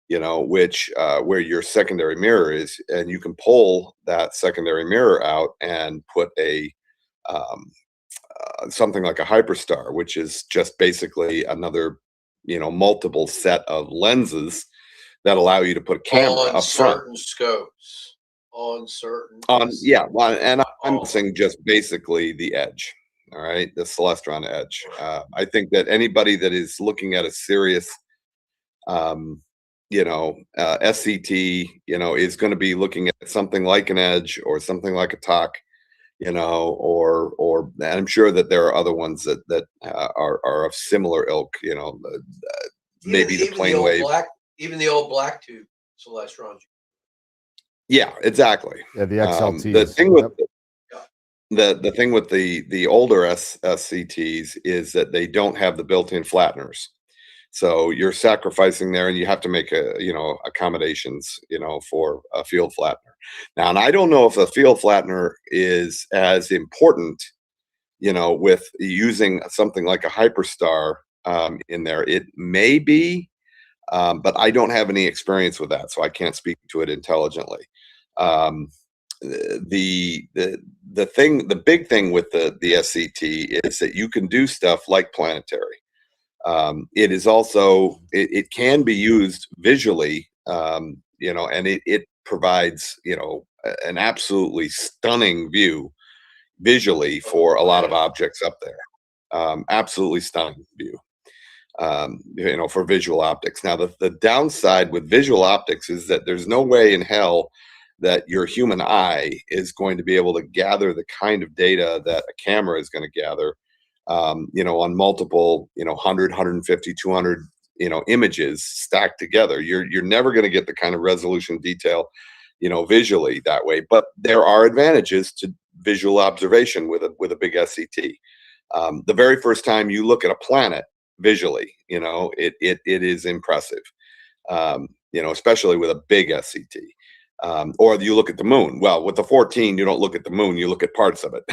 you know, which where your secondary mirror is, and you can pull that secondary mirror out and put a something like a hyperstar, which is just basically another, you know, multiple set of lenses that allow you to put a camera up front. Certain scopes. On certain. Yeah, well, and I'm saying just basically the edge. All right, the Celestron edge. I think that anybody that is looking at a serious, you know, SCT, you know, is going to be looking at something like an edge or something like a talk, you know, or and I'm sure that there are other ones that are of similar ilk, you know, maybe the plane wave, even the old black tube Celestrons. Yeah, exactly. Yeah, the XLTs. The thing with the thing with the older SCTs is that they don't have the built-in flatteners. So you're sacrificing there, and you have to make accommodations, for a field flattener. Now, and I don't know if a field flattener is as important, with using something like a hyperstar in there. It may be, but I don't have any experience with that, so I can't speak to it intelligently. The big thing with the SCT is that you can do stuff like planetary. It is also, it can be used visually, and it provides, an absolutely stunning view, visually for a lot of objects up there. Absolutely stunning view. You know, for visual optics. Now, the downside with visual optics is that there's no way in hell that your human eye is going to be able to gather the kind of data that a camera is going to gather, you know, on multiple, you know, 100, 150, 200, you know, images stacked together. You're never going to get the kind of resolution detail, you know, visually that way. But there are advantages to visual observation with a big SCT. The very first time you look at a planet visually, you know, it is impressive, you know, especially with a big SCT. Or you look at the moon. Well, with the 14, you don't look at the moon, you look at parts of it.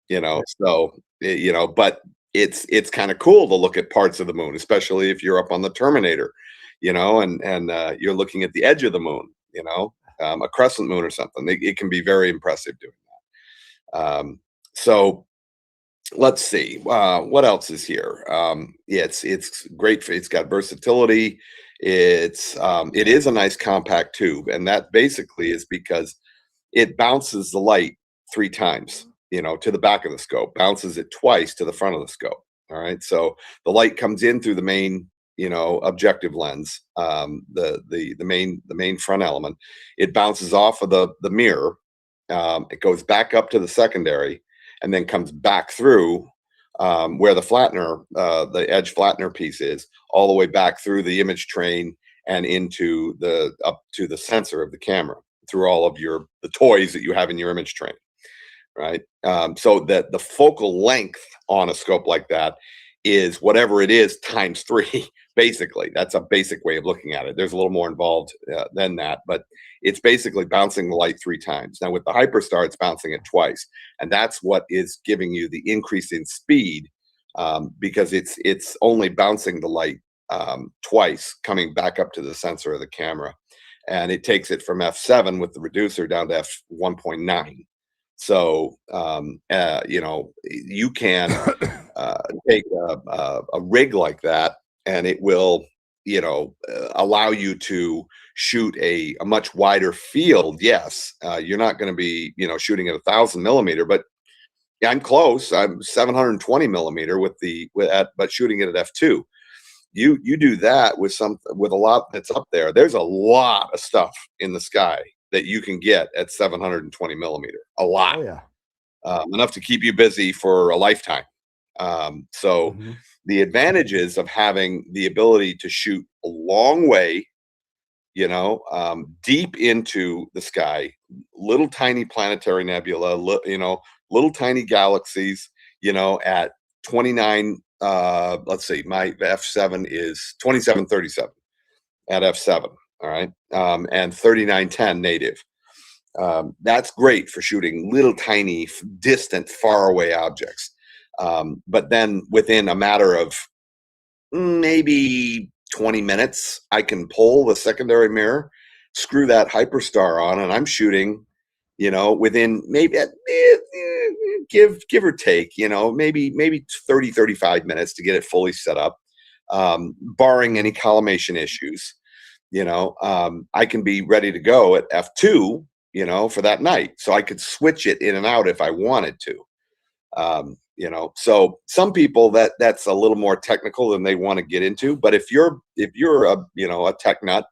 You know, so, you know, but it's kind of cool to look at parts of the moon, especially if you're up on the Terminator, you know, and you're looking at the edge of the moon, you know, a crescent moon or something. It can be very impressive doing that. So let's see what else is here. Yeah, it's great it's got versatility. It is a nice compact tube, and that basically is because it bounces the light 3 times, you know, to the back of the scope, bounces it twice to the front of the scope. All right, so the light comes in through the main, you know, objective lens, the main front element. It bounces off of the mirror. It goes back up to the secondary, and then comes back through where the flattener, the edge flattener piece is, all the way back through the image train and into up to the sensor of the camera, through all of the toys that you have in your image train, right? So that the focal length on a scope like that is whatever it is times 3. Basically, that's a basic way of looking at it. There's a little more involved than that, but it's basically bouncing the light 3 times. Now with the Hyperstar, it's bouncing it twice, and that's what is giving you the increase in speed, because it's only bouncing the light twice, coming back up to the sensor of the camera, and it takes it from f7 with the reducer down to f1.9. So you know, you can take a rig like that, and it will, you know, allow you to shoot a much wider field. Yes, you're not going to be, you know, shooting at 1,000 millimeter, but yeah, I'm close. I'm 720 millimeter but shooting it at f2. You do that with a lot that's up there. There's a lot of stuff in the sky that you can get at 720 millimeter. A lot. Oh, yeah. Enough to keep you busy for a lifetime. So the advantages of having the ability to shoot a long way, you know, deep into the sky, little tiny planetary nebula, you know, little tiny galaxies, you know, at 29, let's see, my f7 is 2737 at f7. All right. And 3910 native. That's great for shooting little tiny distant faraway objects. But then within a matter of maybe 20 minutes, I can pull the secondary mirror, screw that Hyperstar on, and I'm shooting, you know, within maybe give or take, you know, maybe 30, 35 minutes to get it fully set up, barring any collimation issues. You know, I can be ready to go at f2, you know, for that night. So I could switch it in and out if I wanted to. You know, so some people that's a little more technical than they want to get into. But if you're a, you know, a tech nut,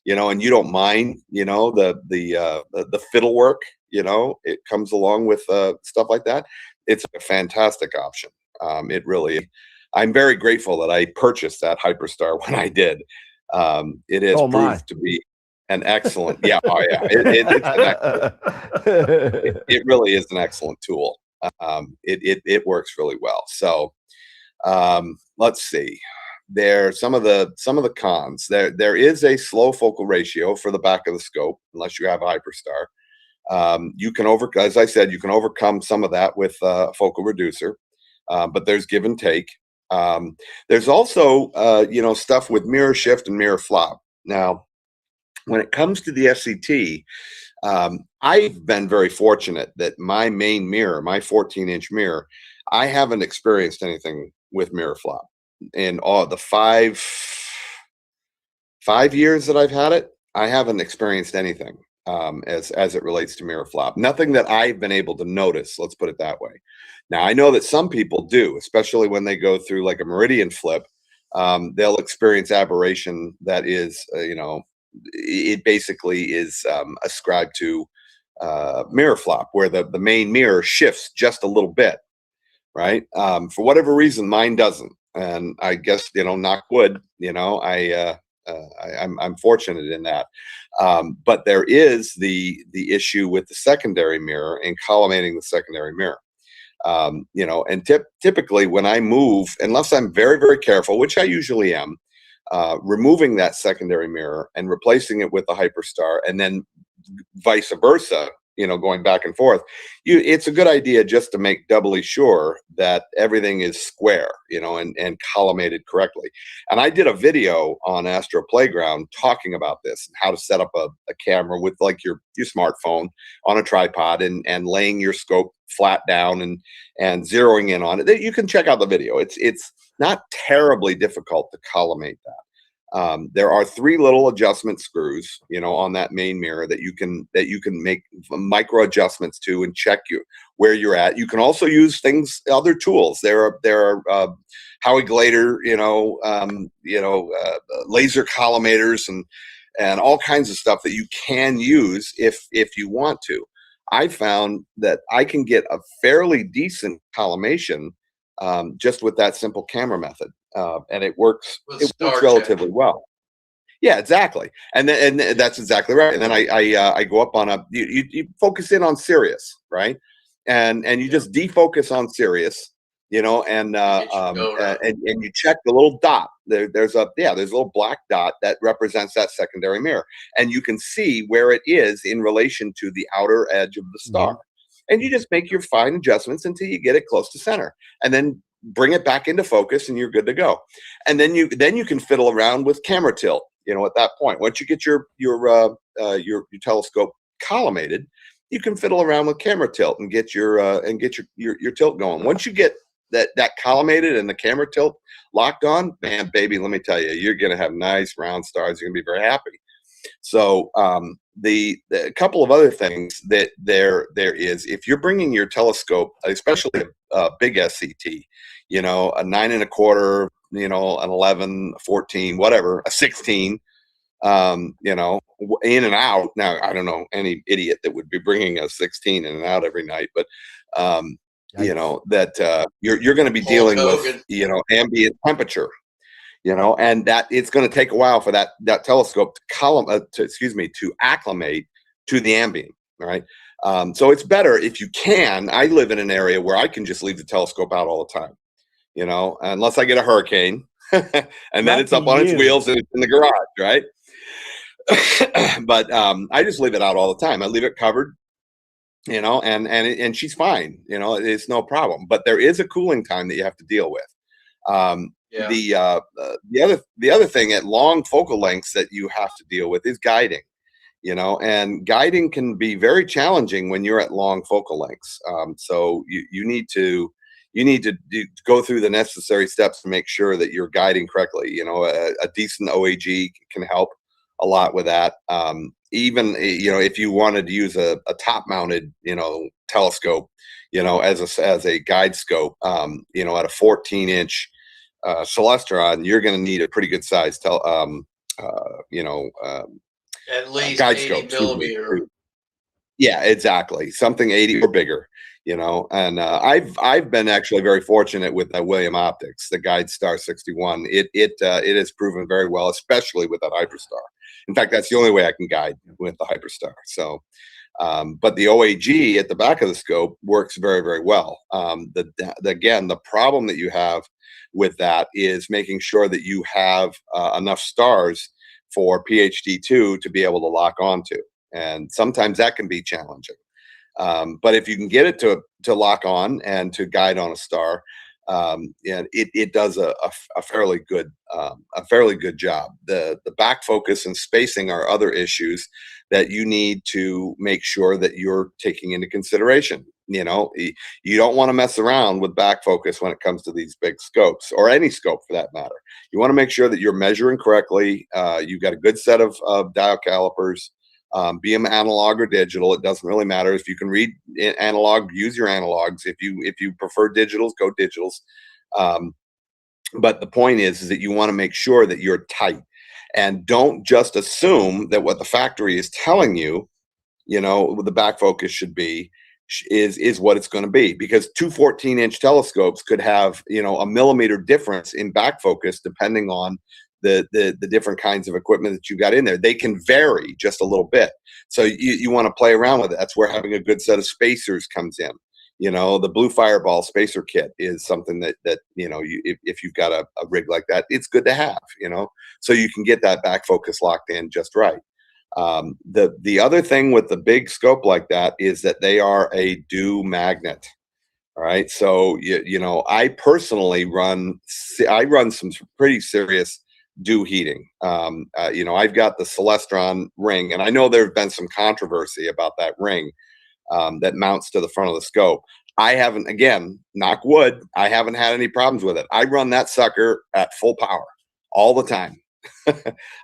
you know, and you don't mind, you know, the fiddle work, you know, it comes along with stuff like that. It's a fantastic option. It really, I'm very grateful that I purchased that Hyperstar when I did. It has proved to be an excellent, yeah, oh yeah, it's an excellent, it really is an excellent tool. It works really well. So let's see. There some of the cons. There is a slow focal ratio for the back of the scope, unless you have a Hyperstar. You can as I said, you can overcome some of that with a focal reducer, but there's give and take. There's also you know, stuff with mirror shift and mirror flop. Now, when it comes to the SCT, I've been very fortunate that my main mirror, my 14-inch mirror, I haven't experienced anything with mirror flop. In all the five years that I've had it, I haven't experienced anything. as it relates to mirror flop. Nothing that I've been able to notice. Let's put it that way. Now I know that some people do, especially when they go through like a meridian flip. They'll experience aberration that is, it basically is ascribed to mirror flop, where the main mirror shifts just a little bit, right? For whatever reason, mine doesn't, and I guess knock wood. I'm fortunate in that, but there is the issue with the secondary mirror and collimating the secondary mirror. And typically when I move, unless I'm very, very careful, which I usually am, removing that secondary mirror and replacing it with the Hyperstar, and then vice versa, going back and forth, it's a good idea just to make doubly sure that everything is square, and collimated correctly. And I did a video on Astro Playground talking about this, how to set up a camera with like your smartphone on a tripod and laying your scope flat down and zeroing in on it. You can check out the video. It's not terribly difficult to collimate that. There are 3 little adjustment screws, on that main mirror that you can make micro adjustments to and check where you're at. You can also use other tools. There are Howie Glader, laser collimators and all kinds of stuff that you can use if you want to. I found that I can get a fairly decent collimation just with that simple camera method. And it works relatively well. Yeah, exactly. And that's exactly right. And then I go up on you focus in on Sirius, right? And you just defocus on Sirius, and you check the little dot. There's a little black dot that represents that secondary mirror, and you can see where it is in relation to the outer edge of the star. And you just make your fine adjustments until you get it close to center, and then bring it back into focus, and you're good to go. And then you can fiddle around with camera tilt. At that point, once you get your telescope collimated, you can fiddle around with camera tilt and get your tilt going. Once you get that collimated and the camera tilt locked on, man, baby, let me tell you, you're gonna have nice round stars. You're gonna be very happy. So the couple of other things that there is, if you're bringing your telescope, especially a big SCT, a 9 1/4, an 11, 14, whatever, a 16, in and out. Now, I don't know any idiot that would be bringing a 16 in and out every night, but that you're going to be dealing with, ambient temperature. And that it's going to take a while for that telescope to acclimate to the ambient, right? So it's better if you can. I live in an area where I can just leave the telescope out all the time, unless I get a hurricane, and then it's up on its wheels and it's in the garage, right? But I just leave it out all the time. I leave it covered, and she's fine. It's no problem. But there is a cooling time that you have to deal with. The other thing at long focal lengths that you have to deal with is guiding, and guiding can be very challenging when you're at long focal lengths. So you need to go through the necessary steps to make sure that you're guiding correctly. A decent OAG can help a lot with that. Even if you wanted to use a top mounted telescope, as a guide scope, at a 14-inch Celestron, you're going to need a pretty good size at least guide 80 scope. millimeter. Yeah, exactly. Something 80 or bigger, and I've been actually very fortunate with William Optics, the Guide Star 61. It has proven very well, especially with that Hyperstar. In fact, that's the only way I can guide with the Hyperstar. So, but the OAG at the back of the scope works very, very well. Again, the problem that you have with that is making sure that you have enough stars for PhD2 to be able to lock onto. And sometimes that can be challenging. But if you can get it to lock on and to guide on a star, it does a fairly good job. The back focus and spacing are other issues that you need to make sure that you're taking into consideration. You don't want to mess around with back focus when it comes to these big scopes, or any scope for that matter. You want to make sure that you're measuring correctly. You've got a good set of dial calipers. Be them analog or digital. It doesn't really matter. If you can read analog, use your analogs. If you prefer digitals, go digitals. But the point is that you want to make sure that you're tight, and don't just assume that what the factory is telling you, the back focus should be, is what it's going to be, because two 14-inch telescopes could have, a millimeter difference in back focus depending on the different kinds of equipment that you got in there. They can vary just a little bit. So you want to play around with it. That's where having a good set of spacers comes in. The Blue Fireball spacer kit is something that if you've got a rig like that, it's good to have, so you can get that back focus locked in just right. The other thing with the big scope like that is that they are a dew magnet. All right. So, I personally run some pretty serious dew heating. I've got the Celestron ring, and I know there's been some controversy about that ring that mounts to the front of the scope. I haven't, again, knock wood, I haven't had any problems with it. I run that sucker at full power all the time.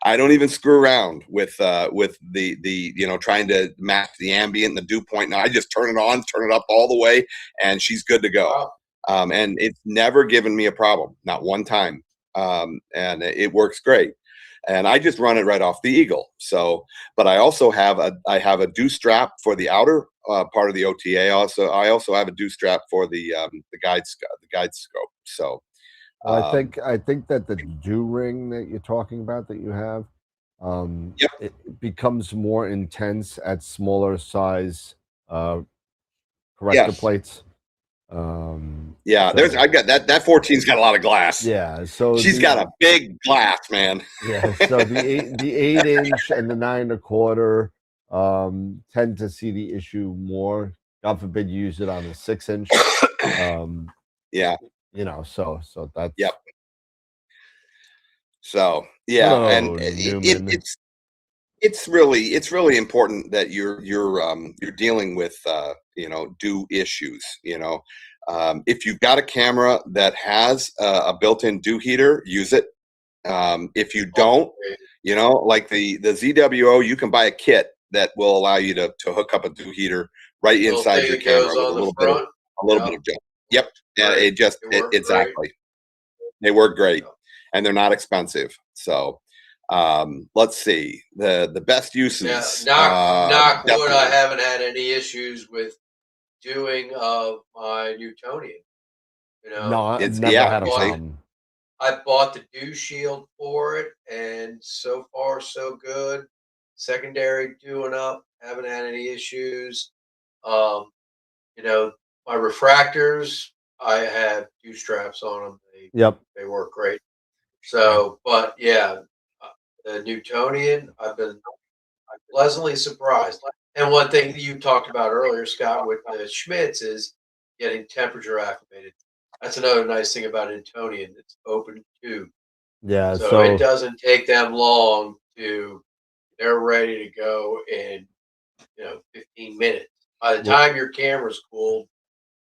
I don't even screw around with the trying to match the ambient and the dew point. Now I just turn it on, turn it up all the way, and she's good to go. And it's never given me a problem, not one time. And it works great. And I just run it right off the Eagle. So, but I also have a dew strap for the outer part of the OTA. I also have a dew strap for the guide scope. So. I think that the dew ring that you're talking about that you have, Yep. it becomes more intense at smaller size corrector Yes. plates. Yeah, I got that 14's got a lot of glass. Yeah, so she's got a big glass, man. Yeah, so the 8-inch and the 9 1/4 tend to see the issue more. God forbid you use it on the 6-inch. Yeah. So that's. Yep. So yeah, Hello, and it's really important that you're dealing with dew issues. If you've got a camera that has a built-in dew heater, use it. If you don't, like the ZWO, you can buy a kit that will allow you to hook up a dew heater right inside your camera with a little bit of gel. Yep. Yeah, exactly. They work great, and they're not expensive. So let's see the best uses. Knock wood, I haven't had any issues with doing my Newtonian. No, I've never had a problem. I bought the dew shield for it, and so far so good. Secondary dewing up, haven't had any issues. My refractors, I have dew straps on them. They work great. So, but yeah, the Newtonian, I've been pleasantly surprised. And one thing that you talked about earlier, Scott, with the Schmitz is getting temperature acclimated. That's another nice thing about Newtonian. It's open tube. Yeah. So it doesn't take them long they're ready to go in, 15 minutes. By the time your camera's cooled,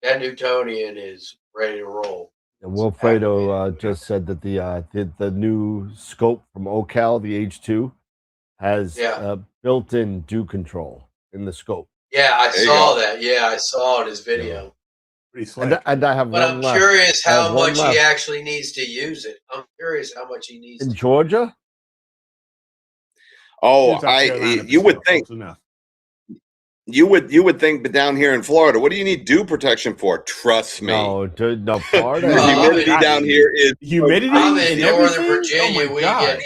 that Newtonian is ready to roll. And Wilfredo just said that the new scope from Ocal, the H2, has built-in dew control in the scope. Yeah, I saw that. Yeah, I saw it in his video. Pretty slick. And I have but one I'm left. curious how much he actually needs to use it. I'm curious how much he needs in Georgia. Oh, you would think. You would think, but down here in Florida, what do you need dew protection for? Trust me. No, Florida. The humidity down here is humidity. I'm in Northern Virginia. We get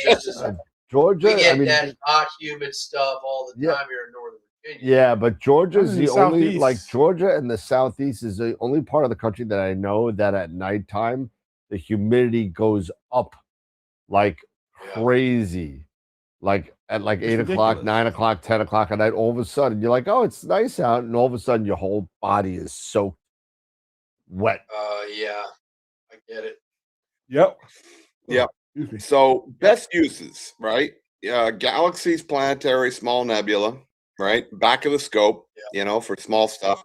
Georgia. We get that hot, humid stuff all the time here in Northern Virginia. Yeah, but Georgia's the only Georgia and the Southeast is the only part of the country that I know that at nighttime the humidity goes up like crazy. Like at 8 o'clock, 9 o'clock, 10 o'clock at night, all of a sudden you're like, oh, it's nice out, and all of a sudden your whole body is soaked wet. Yeah, I get it. Yep. So best uses, right? Galaxies, planetary, small nebula, right? Back of the scope, for small stuff.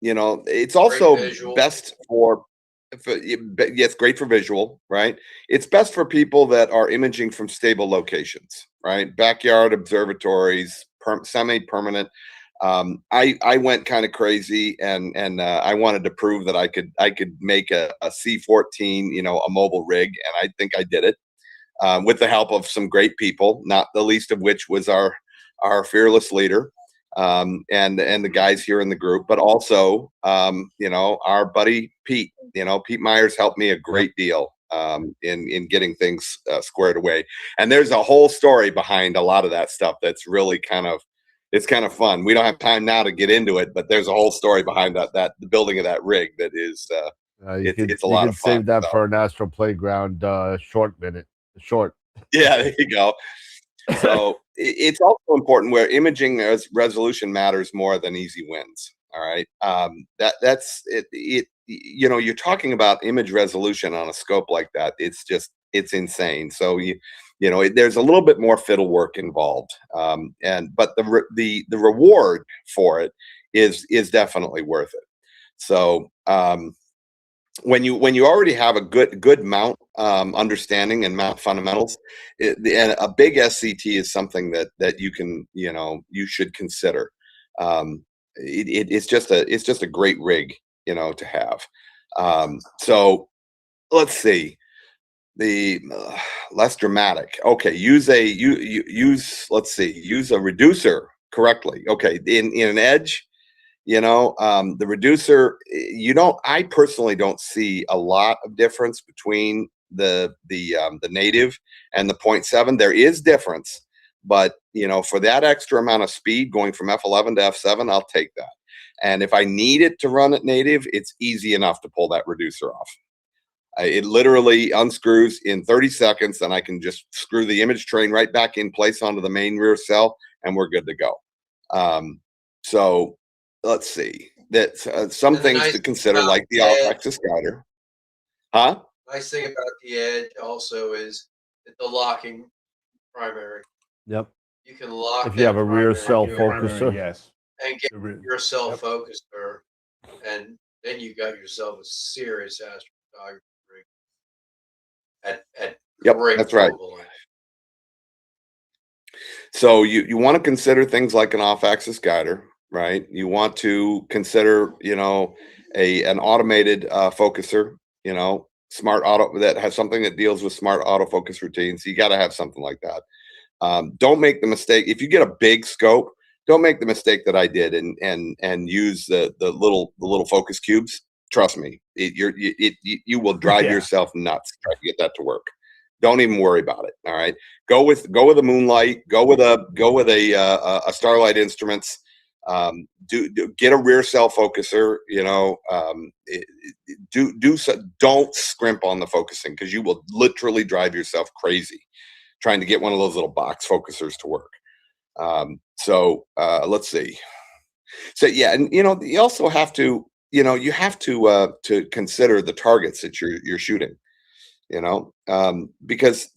It's also best for It's great for visual, right? It's best for people that are imaging from stable locations, right? Backyard observatories, semi-permanent. I went kind of crazy, and I wanted to prove that I could make a C14, a mobile rig, and I think I did it with the help of some great people, not the least of which was our fearless leader, and the guys here in the group, but also our buddy Pete. Pete Myers helped me a great deal in getting things squared away. And there's a whole story behind a lot of that stuff that's really it's kind of fun. We don't have time now to get into it, but there's a whole story behind that the building of that rig that is it's a lot of fun. Save that for an Astro Playground short. Yeah, there you go. So it's also important where imaging resolution matters more than easy wins. All right, that's it. You're talking about image resolution on a scope like that. It's insane. So there's a little bit more fiddle work involved, but the reward for it is definitely worth it. So when you already have a good mount understanding and mount fundamentals, and a big SCT is something that you can you should consider. It's just a great rig to have. So let's see the less dramatic. Okay, use a reducer correctly. Okay, in an edge. The reducer, I personally don't see a lot of difference between the native and the 0.7. There is difference, but for that extra amount of speed going from F11 to F7, I'll take that. And if I need it to run at native, it's easy enough to pull that reducer off. It literally unscrews in 30 seconds, and I can just screw the image train right back in place onto the main rear cell, and we're good to go. So let's see. That's some things to consider, like the off-axis guider. Huh? Nice thing about the Edge also is that the locking primary. Yep. You can lock if you have a rear cell Primary, focuser. yes. and get The rear- your cell Yep. focuser, and then you got yourself a serious astrophotography rig at Yep, great that's right. focal length. So you want to consider things like an off-axis guider, right? You want to consider, an automated focuser, smart auto that has something that deals with smart autofocus routines. You got to have something like that. Don't make the mistake if you get a big scope. Don't make the mistake that I did and use the little focus cubes. Trust me, you will drive Yeah. yourself nuts trying to get that to work. Don't even worry about it. All right, go with a Moonlight. Go with a Starlight Instruments. Get a rear cell focuser. Don't scrimp on the focusing, because you will literally drive yourself crazy trying to get one of those little box focusers to work. Let's see. So yeah, and you also have to to consider the targets that you're shooting. Because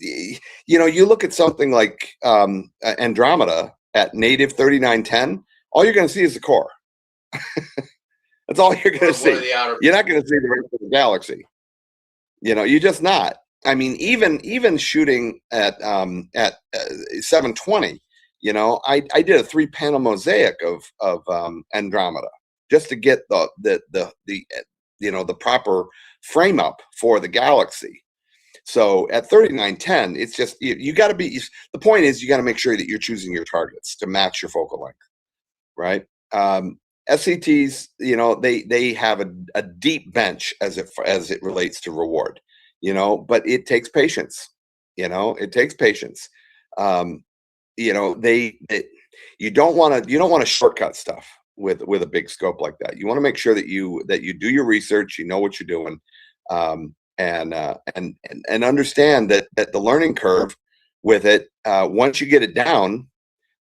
you look at something like Andromeda at native 3910, all you're going to see is the core. That's all you're going to see. You're not going to see the rest of the galaxy. You're just not. I mean, even shooting at 720, I did a 3-panel mosaic of Andromeda just to get the proper frame up for the galaxy. So at 3910, it's just you got to be. The point is, you got to make sure that you're choosing your targets to match your focal length, right? SCTs, they have a deep bench as it relates to reward, but it takes patience. It takes patience. You don't want to shortcut stuff with a big scope like that. You want to make sure that you do your research, you know what you're doing, and understand that the learning curve with it, once you get it down,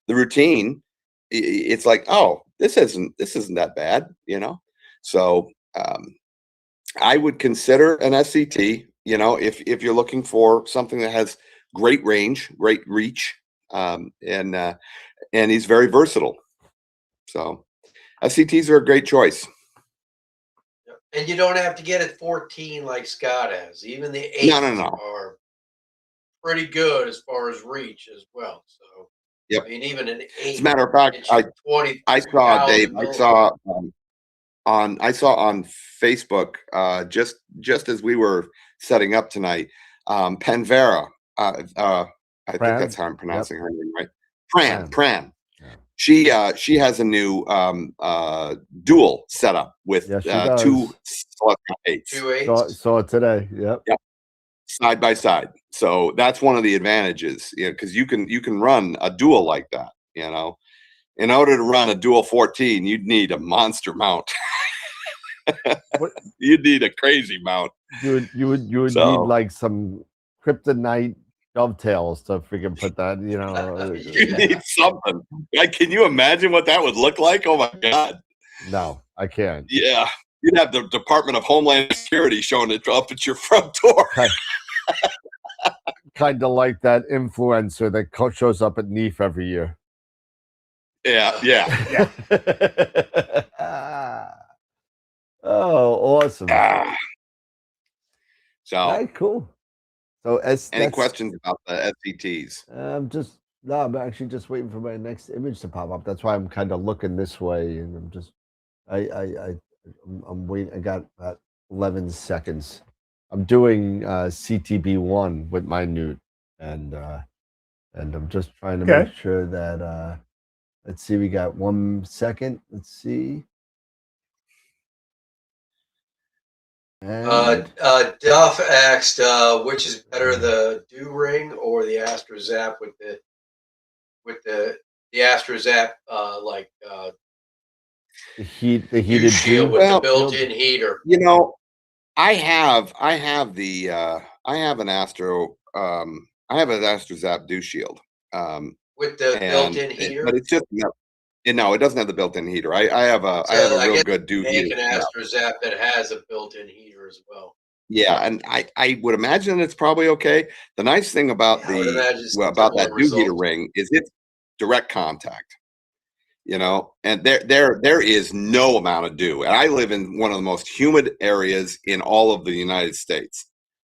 the routine, it's like, oh, this isn't that bad, So I would consider an SCT, if you're looking for something that has great range, great reach, and he's very versatile. So SCTs are a great choice. And you don't have to get it 14 like Scott has. Even the 8s No. are pretty good as far as reach as well. So, Yep. I mean, even an 8. As a matter of fact, I saw Dave. I saw on Facebook just as we were setting up tonight. Panvera. I think that's how I'm pronouncing her name, right? Pran. Yeah. She has a new dual setup with 2 Celestial 8s. 2 8s. Saw it today. Yep. Side by side. So that's one of the advantages, because you can run a dual like that. In order to run a dual 14, you'd need a monster mount. You'd need a crazy mount. You would need like some kryptonite dovetails to freaking put that. You need something. Like, can you imagine what that would look like? Oh my God. No, I can't. Yeah, you'd have the Department of Homeland Security showing it up at your front door. Kind of like that influencer that shows up at NEAF every year. Yeah. Oh, awesome. So, all right, cool. So, any questions about the SCTs? I'm actually just waiting for my next image to pop up. That's why I'm kind of looking this way, and I'm waiting. I got about 11 seconds. I'm doing CTB1 with my Newt, and I'm just trying to make sure that let's see, we got 1 second. Let's see. Duff asked, which is better, the Dew Ring or the AstroZap with the AstroZap the heated shield with the built-in heater. I have an AstroZap Dew Shield with the built-in heater, but it's just no, it doesn't have the built-in heater. I have a real good Dew heater. An AstroZap that has a built-in heater as well. Yeah, and I would imagine it's probably okay. The nice thing about that Dew heater ring is it's direct contact. And there is no amount of dew. And I live in one of the most humid areas in all of the United States.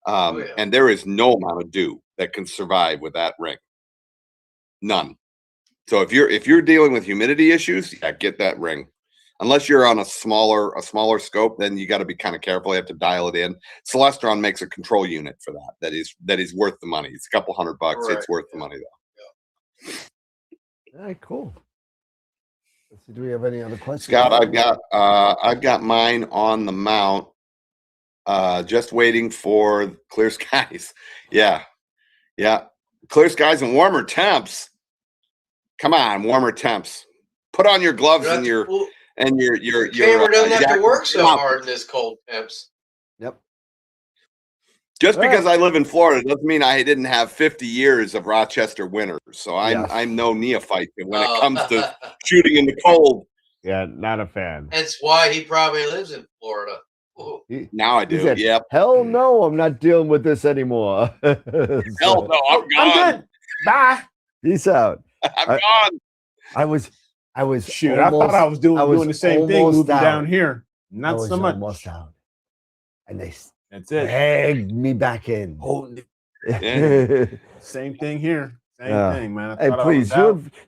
And there is no amount of dew that can survive with that ring. None. So if you're dealing with humidity issues, get that ring. Unless you're on a smaller scope, then you got to be kind of careful. You have to dial it in. Celestron makes a control unit for that. That is worth the money. It's a couple $100. Right. It's worth the money though. Yeah. All right, cool. Let's see, do we have any other questions? Scott, I've got mine on the mount. Just waiting for clear skies. Yeah. Clear skies and warmer temps. Come on, warmer temps. Put on your gloves and your camera doesn't have to work so hard in this cold temps. Yep. Just because I live in Florida doesn't mean I didn't have 50 years of Rochester winters. So I'm no neophyte when it comes to shooting in the cold. Yeah, not a fan. That's why he probably lives in Florida. Now I do. Said, yep. Hell no, I'm not dealing with this anymore. Hell no, I'm gone. I'm good. Bye. Peace out. I'm gone. I was shoot. I thought I was doing the same thing moving down here. Not so much. Almost out. And that's it. Dragged me back in. Same thing here. Same thing, man. Hey, please,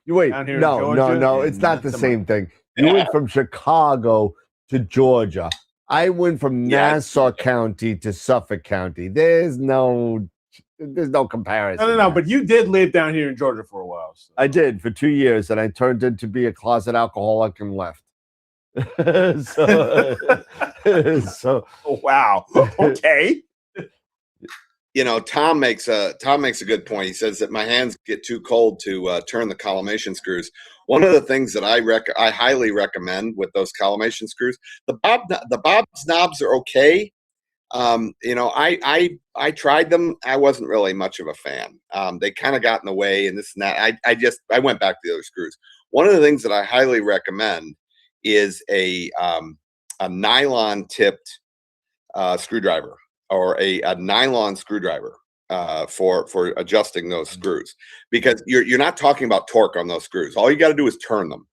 you wait. No, it's not the same thing. You went from Chicago to Georgia. I went from Nassau County to Suffolk County. There's no comparison. No. But you did live down here in Georgia for a while. So. I did for 2 years, and I turned into be a closet alcoholic and left. so wow. Okay. Tom makes a good point. He says that my hands get too cold to turn the collimation screws. One of the things that I highly recommend with those collimation screws, the Bob's knobs are okay. I tried them. I wasn't really much of a fan. They kind of got in the way and this and that. I went back to the other screws. One of the things that I highly recommend is a nylon tipped screwdriver or a nylon screwdriver for adjusting those screws, because you're not talking about torque on those screws. All you got to do is turn them.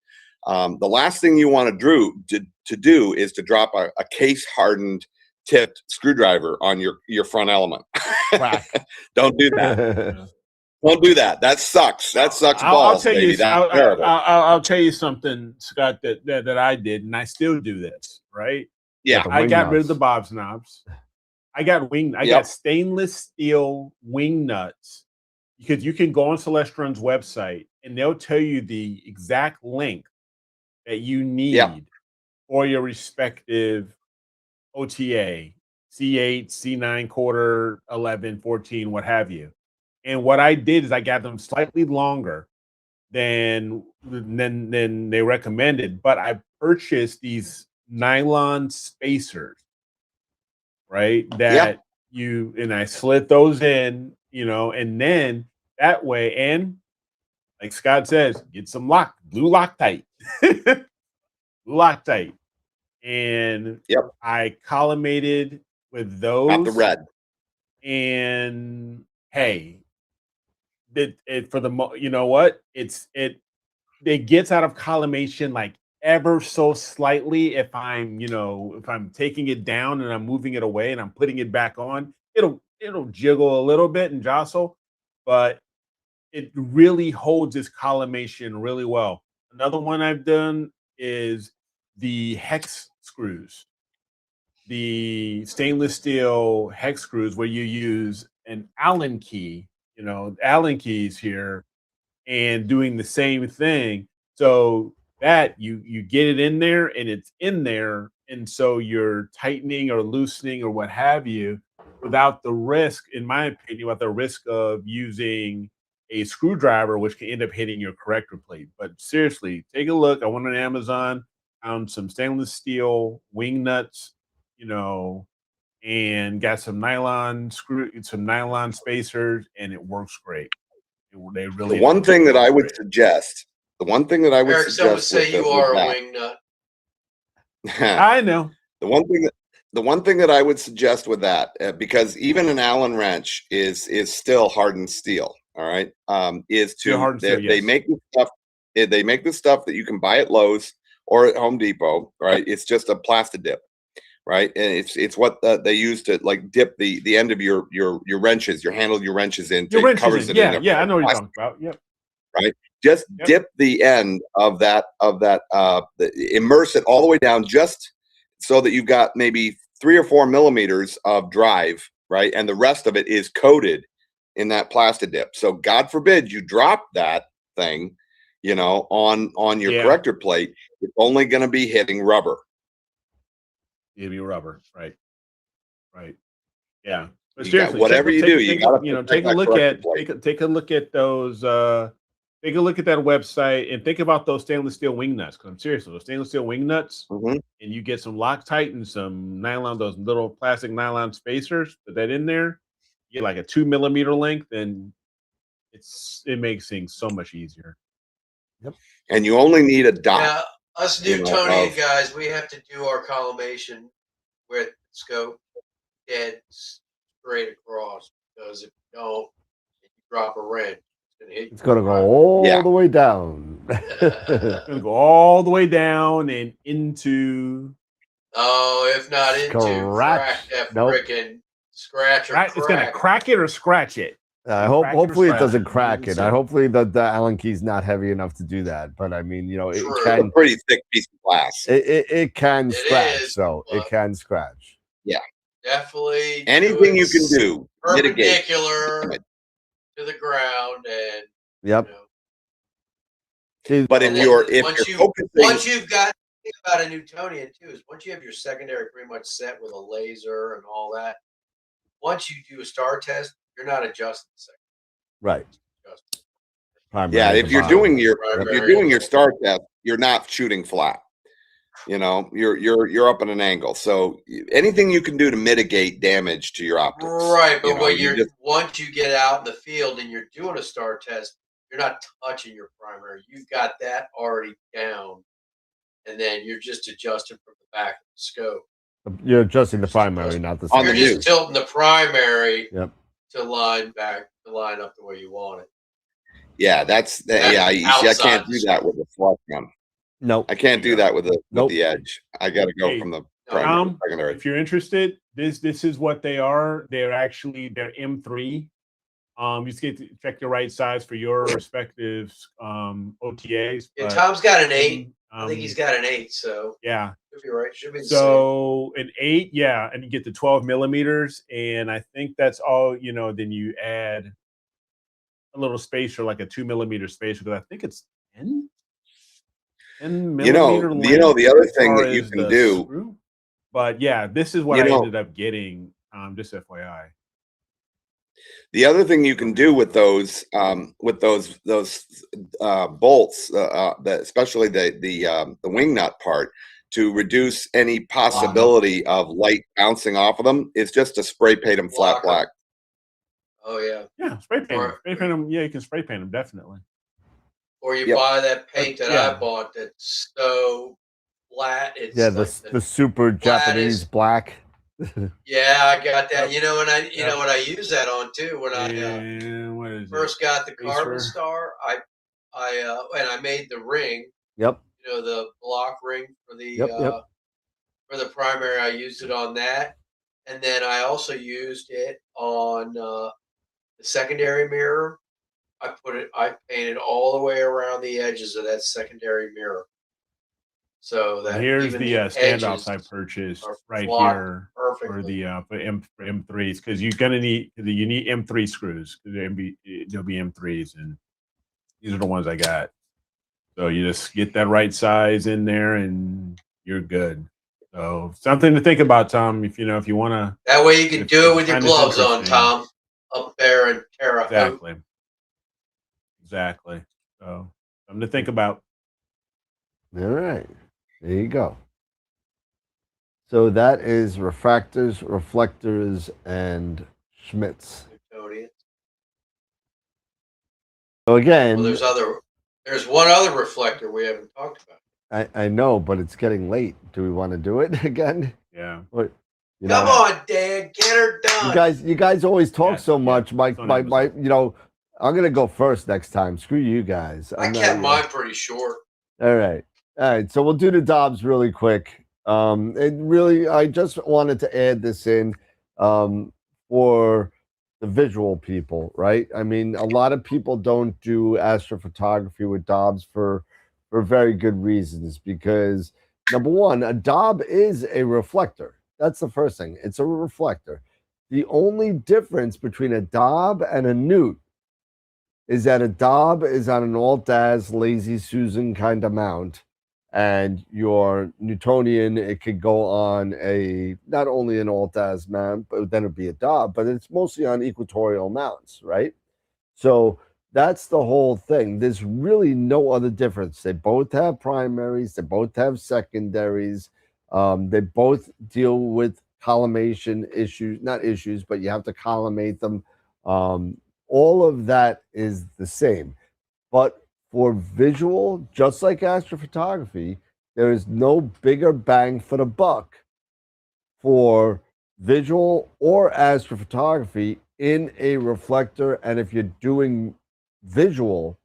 The last thing you want to do is to drop a case hardened tipped screwdriver on your front element. Don't do that. Don't do that. That sucks. That sucks balls, tell baby. you, That's terrible. I'll tell you something, Scott, that I did, and I still do this, right? Yeah. I got rid of the Bob's knobs. I got stainless steel wing nuts, because you can go on Celestron's website and they'll tell you the exact length that you need for your respective OTA, C8, C9 quarter, 11, 14, what have you. And what I did is I got them slightly longer than they recommended, but I purchased these nylon spacers, right? That I slid those in, and then that way, and like Scott says, get some blue Loctite, blue Loctite. And I collimated with those. Not the red. And hey, you know what? It gets out of collimation like ever so slightly. If I'm taking it down and I'm moving it away and I'm putting it back on, it'll jiggle a little bit and jostle, but it really holds its collimation really well. Another one I've done is the hex screws, the stainless steel hex screws, where you use an Allen key, Allen keys here, and doing the same thing. So that you get it in there and it's in there. And so you're tightening or loosening or what have you without the risk, in my opinion, without the risk of using a screwdriver, which can end up hitting your corrector plate. But seriously, take a look. I went on Amazon, found some stainless steel wing nuts, and got some nylon spacers, and it works great. They really. The one thing that I would suggest. Eric, someone say you are a wing nut. I know. The one thing that I would suggest with that, because even an Allen wrench is still hardened steel. All right, they make the stuff. They make the stuff that you can buy at Lowe's or at Home Depot. Right, it's just a plastic dip. Right, and it's what they use to like dip the end of your wrenches, your handle, your wrenches into. Your wrenches in. Yeah, I know what you're talking about. Yep. Right, just dip the end of that immerse it all the way down, just so that you've got maybe 3 or 4 millimeters of drive, right, and the rest of it is coated in that plastic dip. So God forbid you drop that thing, on your corrector plate, it's only going to be hitting rubber. It'll be rubber, right? Yeah. But seriously, whatever you do, you got to take a look at those. Take a look at that website and think about those stainless steel wing nuts. Because I'm serious, those stainless steel wing nuts, and you get some Loctite and some nylon, those little plastic nylon spacers. Put that in there, you get like a 2 millimeter length, and it makes things so much easier. Yep. And you only need a dot. Yeah. Us Newtonian guys, we have to do our collimation with scope dead straight across, because if you don't, if you drop a wrench, it's going to go all the way down. It's going to go all the way down and into. Oh, if not into crack that freaking scratch or crack. It's going to crack it or scratch it. Hopefully it doesn't crack it. Hopefully the Allen key's not heavy enough to do that. But I mean, it can. A pretty thick piece of glass. It can scratch. It can scratch. Yeah, definitely. Anything you can do, perpendicular to the ground, and But once you've got, think about a Newtonian too, is once you have your secondary pretty much set with a laser and all that. Once you do a star test, you're not adjusting the second. Right. If you're doing your star test, you're not shooting flat. You're up at an angle. So anything you can do to mitigate damage to your optics. Right, but once you get out in the field and you're doing a star test, you're not touching your primary. You've got that already down, and then you're just adjusting from the back of the scope. You're adjusting the primary, not the secondary. You're just tilting the primary to line up the way you want it. Yeah, I can't do that with a flush gun. Nope. I can't do that with the Nope. edge. I got to go Hey, from the primary to Tom, secondary. if you're interested, this is what they are. They're M3. You just get to check your right size for your respective OTAs. Yeah, but, Tom's got an 8. I think he's um, got an 8. So yeah. should be right. Should be the same. So an 8, yeah, and you get the 12 millimeters, and I think that's all. Then you add a little spacer, like a 2 millimeter spacer, because I think it's 10 millimeter length the other as thing far that you as can the do, screw. But yeah, this is what I ended up getting. Just FYI. the other thing you can do with those bolts, especially the wing nut part, to reduce any possibility of light bouncing off of them, is just to spray paint them flat black. Oh yeah. Yeah, spray paint them. Spray paint them. Yeah, you can spray paint them definitely. Or you Yep. buy that paint that yeah. I bought that's so flat. It's Yeah, like the super Japanese black. Yeah, I got that. Yep. And I Yep. what I use that on too when What is first got the carbon Spacer. star. And I made the ring. Yep. The block ring for the Yep. for the primary. I used it on that, and then I also used it on the secondary mirror. I painted all the way around the edges of that secondary mirror. So that Here's even the standoffs I edges purchased are right blocked here perfectly. for M3s, because you're gonna need M3 screws. There'll be M3s, and these are the ones I got. So you just get that right size in there, and you're good. So something to think about, Tom. If you want to. That way you can do it with your find this gloves on, interesting. Tom, up there in Terre Haute. Exactly. So something to think about. All right. There you go. So that is Refractors, Reflectors, and Schmitz. Newtonian. So again, Well, there's one other reflector we haven't talked about. I know, but it's getting late. Do we want to do it again? Yeah. What? Come on, Dad, get her done. You guys always talk so much. Yeah. I'm gonna go first next time. Screw you guys. I kept mine pretty short. All right. So we'll do the Dobs really quick. I just wanted to add this in for the visual people, right? I mean, a lot of people don't do astrophotography with Dobs for very good reasons, because number one, a Dob is a reflector. That's the first thing. It's a reflector. The only difference between a Dob and a Newt is that a Dob is on an Alt-Az Lazy Susan kind of mount, and your Newtonian, it could go on not only an Alt-Az mount, but then it'd be a Dob, but it's mostly on equatorial mounts, right? So that's the whole thing. There's really no other difference. They both have primaries. They both have secondaries. They both deal with collimation issues, not issues, but you have to collimate them. All of that is the same. But for visual, just like astrophotography, there is no bigger bang for the buck for visual or astrophotography in a reflector. And if you're doing visual,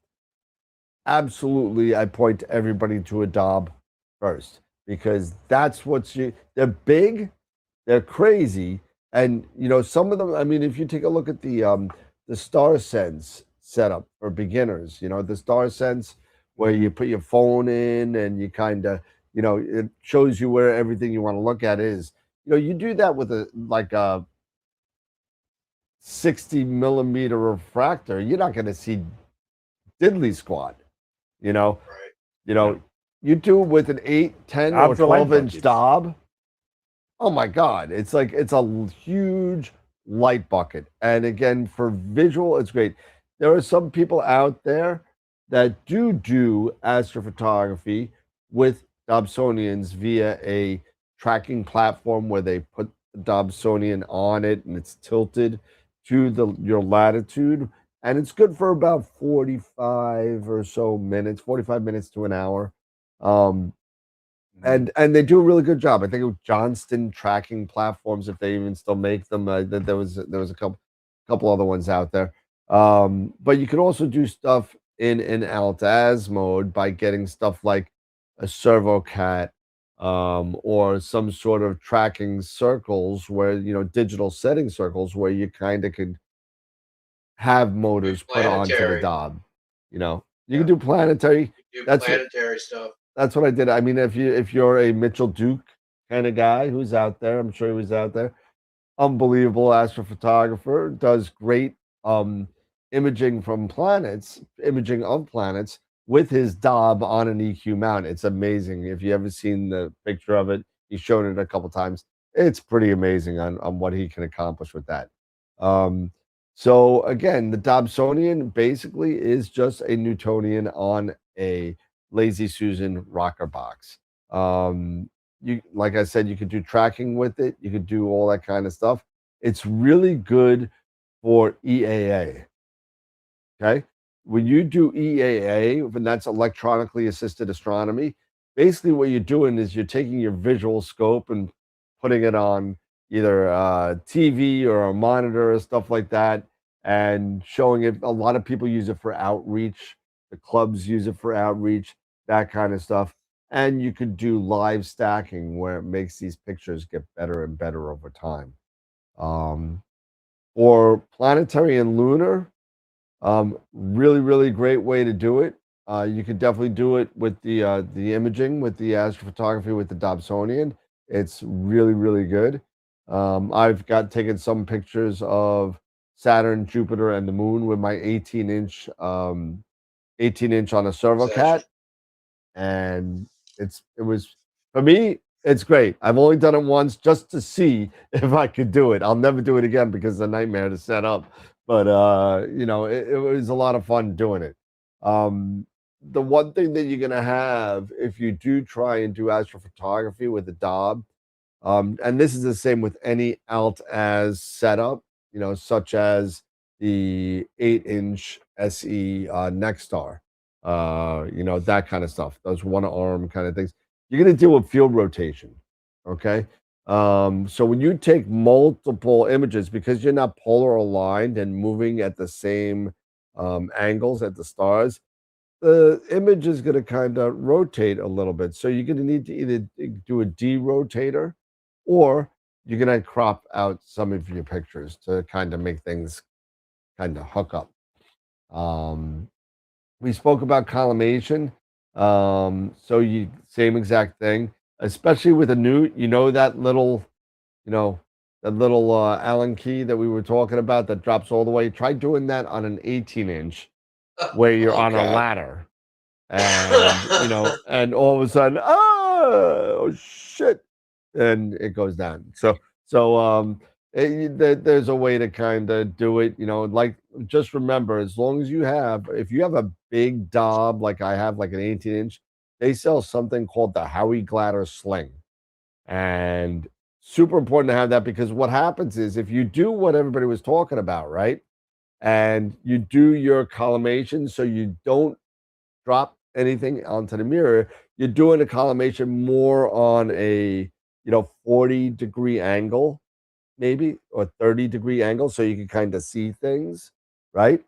absolutely, I point everybody to a Dob first, because that's they're big, they're crazy, and some of them. I mean, if you take a look at the Star Sense setup for beginners, the Star Sense where you put your phone in and you kind of, it shows you where everything you want to look at is. You do that with a 60 millimeter refractor, you're not going to see diddly squat. Right. You do it with an 8, 10, or 12-inch Dob. Oh my God. It's a huge light bucket. And again, for visual, it's great. There are some people out there that do astrophotography with Dobsonians via a tracking platform where they put the Dobsonian on it and it's tilted to your latitude. And it's good for about 45 or so minutes, 45 minutes to an hour. And they do a really good job. I think it was Johnston tracking platforms, if they even still make them. There was a couple other ones out there. But you can also do stuff in Alt-Az mode by getting stuff like a servocat, or some sort of tracking circles where, digital setting circles where you kind of could have motors put onto the planetary. Dob. You Yeah. can do planetary. Do That's what planetary stuff. that's what I did. I mean, if you're a Mitchell Duke kind of guy who's out there, I'm sure he was out there. Unbelievable astrophotographer, does great imaging from planets, imaging of planets with his Dob on an EQ mount. It's amazing. If you ever seen the picture of it, he's shown it a couple times. It's pretty amazing on what he can accomplish with that. So again, the Dobsonian basically is just a Newtonian on a Lazy Susan rocker box. You, like I said, you could do tracking with it. You could do all that kind of stuff. It's really good for EAA. Okay. When you do EAA, and that's electronically assisted astronomy, basically what you're doing is you're taking your visual scope and putting it on either a TV or a monitor or stuff like that and showing it. A lot of people use it for outreach. The clubs use it for outreach, that kind of stuff. And you could do live stacking where it makes these pictures get better and better over time. For planetary and lunar, really, really great way to do it. You could definitely do it with the imaging, with the astrophotography, with the Dobsonian. It's really, really good. I've got taken some pictures of Saturn, Jupiter, and the Moon with my 18-inch 18-inch on a servocat, and it was, for me, it's great. I've only done it once just to see if I could do it. I'll never do it again because it's a nightmare to set up. But it was a lot of fun doing it. The one thing that you're gonna have if you do try and do astrophotography with a Dob, and this is the same with any alt as setup, such as the 8-inch SE Nexstar, that kind of stuff, those one arm kind of things. You're going to deal with field rotation. Okay. So when you take multiple images, because you're not polar aligned and moving at the same angles at the stars, the image is going to kind of rotate a little bit. So you're going to need to either do a derotator or you're going to crop out some of your pictures to kind of make things kind of hook up. We spoke about collimation. So you same exact thing, especially with a newt, that little Allen key that we were talking about that drops all the way. Try doing that on an 18-inch where you're on a ladder. And and all of a sudden, oh shit, and it goes down. There's a way to kind of do it. Like, just remember, as long as if you have a big Dob like I have, like an 18-inch, they sell something called the Howie Glatter sling, and super important to have that, because what happens is if you do what everybody was talking about, right, and you do your collimation so you don't drop anything onto the mirror, you're doing a collimation more on a 40-degree angle, maybe, or 30-degree angle, so you can kind of see things, right?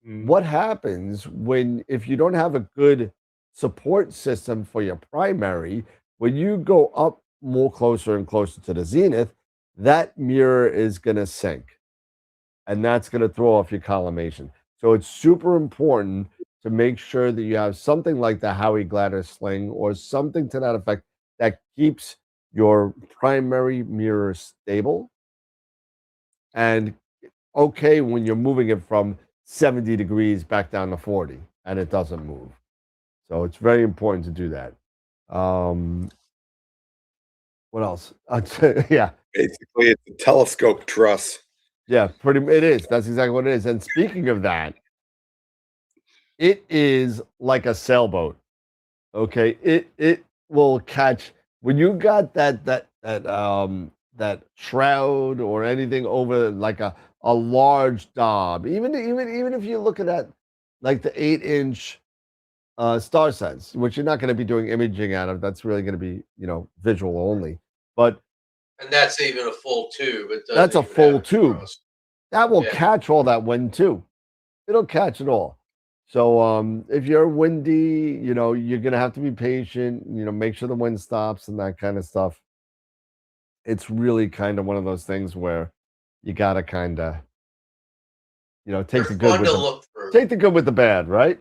What happens if you don't have a good support system for your primary, when you go up more closer and closer to the zenith, that mirror is going to sink, and that's going to throw off your collimation. So it's super important to make sure that you have something like the Howie Glatter sling or something to that effect that keeps your primary mirror stable and okay when you're moving it from 70 degrees back down to 40 and it doesn't move. So it's very important to do that. What else? Yeah. Basically, it's a telescope truss. Yeah, it is. That's exactly what it is. And speaking of that, it is like a sailboat. Okay, it will catch when you got that shroud or anything over like a large Dob. Even if you're looking at like the 8-inch star sets, which you're not going to be doing imaging out of. That's really going to be visual only. But and that's even a full tube. That's a full tube. That will catch all that wind too. It'll catch it all. So if you're windy, you're gonna have to be patient. Make sure the wind stops and that kind of stuff. It's really kind of one of those things where you gotta kind of, take They're the good fun with to the look through. take the good with the bad, right?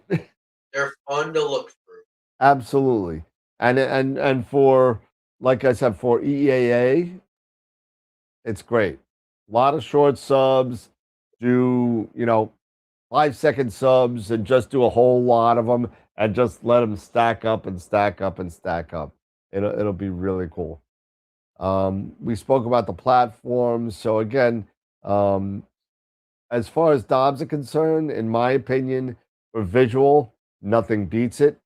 They're fun to look through. Absolutely. And for, like I said, for EAA, it's great. A lot of short subs. Do 5-second subs and just do a whole lot of them and just let them stack up and stack up and stack up. It'll be really cool. We spoke about the platforms. So again, as far as Dobs are concerned, in my opinion, for visual, nothing beats it.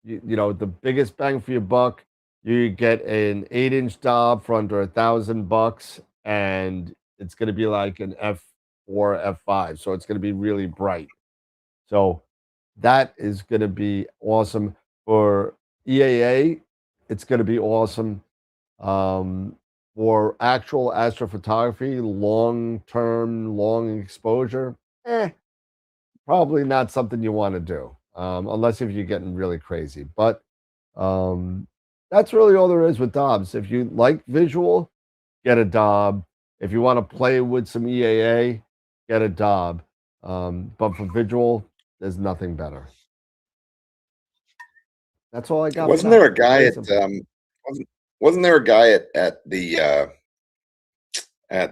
The biggest bang for your buck, you get an 8-inch Dob for under $1,000, and it's going to be like an F4, F5. So it's going to be really bright. So that is going to be awesome. For EAA, it's going to be awesome. For actual astrophotography, long-term, long exposure, probably not something you want to do, unless if you're getting really crazy. But that's really all there is with Dobs. If you like visual, get a Dob. If you want to play with some EAA, get a Dob. But for visual, there's nothing better. That's all I got. Wasn't there a guy wasn't there a guy at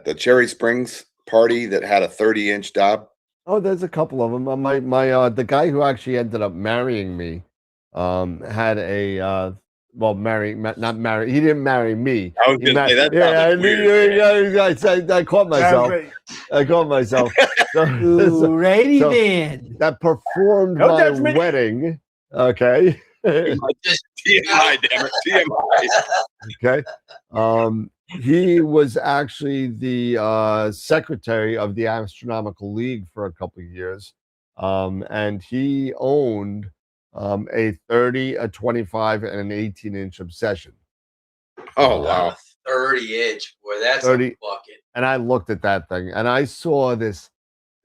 the Cherry Springs party that had a 30-inch Dob? Oh, there's a couple of them. The guy who actually ended up marrying me, had a not marry. He didn't marry me. I was He gonna say that yeah, sounded weird. I caught myself. I caught myself. Alrighty then. That performed No my judgment. wedding. Okay. Just TMI, damn it, TMI. Okay. He was actually the secretary of the Astronomical League for a couple of years. And he owned a 30, a 25, and an 18-inch Obsession. Oh wow. 30-inch. Boy, that's 30. a bucket. And I looked at that thing and I saw this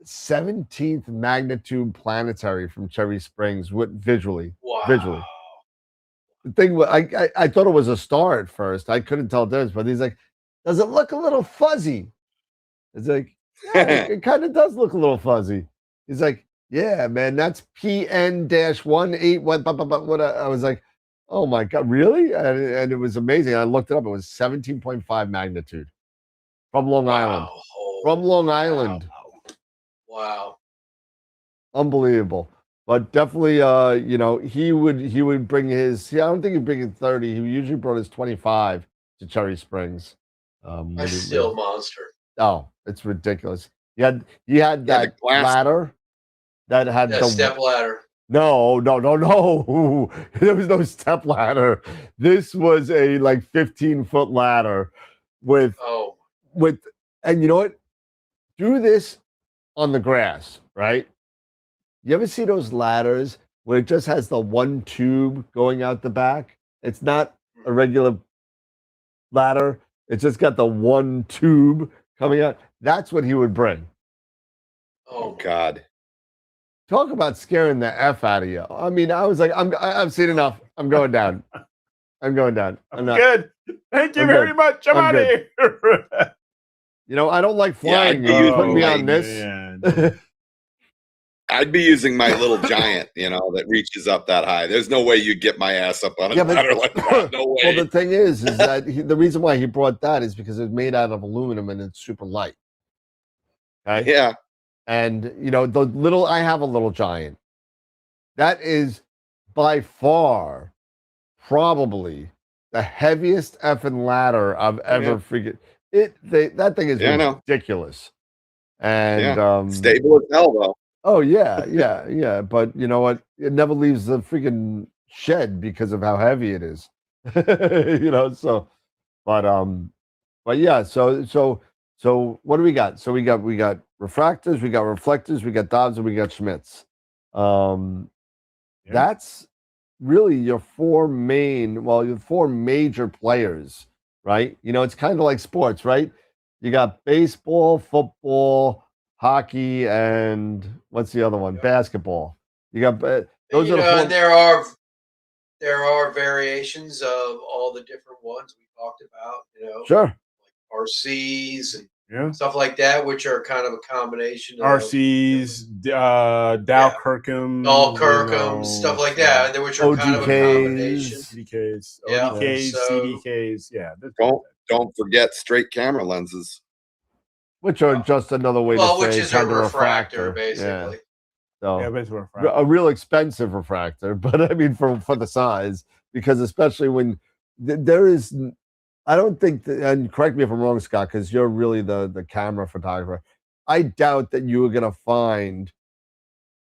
17th magnitude planetary from Cherry Springs visually. Wow. Visually. The thing, I thought it was a star at first. I couldn't tell the difference, but he's like, does it look a little fuzzy? It's like, yeah, it kind of does look a little fuzzy. He's like, yeah, man, that's PN-181. What I was like, oh my God, really? And it was amazing. I looked it up. It was 17.5 magnitude from Long Island. From Long Island. Wow. Unbelievable. But definitely, he would bring his. I don't think he'd bring his 30. He usually brought his 25 to Cherry Springs. That's still monster. Oh, it's ridiculous. He had that ladder that had the step ladder. No. There was no step ladder. This was a 15-foot ladder with, and you know what? Do this on the grass, right? You ever see those ladders where it just has the one tube going out the back? It's not a regular ladder. It's just got the one tube coming out. That's what he would bring. Oh God. Talk about scaring the F out of you. I mean, I was like, I've seen enough. I'm going down. I'm going down. I'm not good. Thank you very much. I'm out of here. I don't like flying. Yeah, You put me on this. I'd be using my little giant, that reaches up that high. There's no way you'd get my ass up on a ladder like that. No way. Well, the thing is that the reason why he brought that is because it's made out of aluminum and it's super light. Okay? Yeah. And I have a little giant. That is by far probably the heaviest effing ladder I've ever freaking. That thing is ridiculous. And stable as hell though. Oh yeah. But you know what? It never leaves the freaking shed because of how heavy it is. But yeah. So what do we got? So we got refractors, we got reflectors, we got Dobs, and we got Schmitz. That's really your four major players, right? It's kind of like sports, right? You got baseball, football, hockey, and what's the other one? Basketball. You got those You are the know, four. and there are variations of all the different ones we talked about. You know, Sure. RCs and Yeah. stuff like that, which are kind of a combination of RCs, Dow Kirkham, Dahl Kirkham, stuff like that, which are kind of a combination. OGKs. CDKs, Yeah, ODKs, so- CDKs. Yeah. Don't forget straight camera lenses. Which are just another way to which say is a kind of refractor, Yeah. basically. So Yeah, basically refractor. a real expensive refractor, but I mean for the size, because especially when there is, I don't think that, and correct me if I'm wrong, Scott, because you're really the camera photographer. I doubt that you are going to find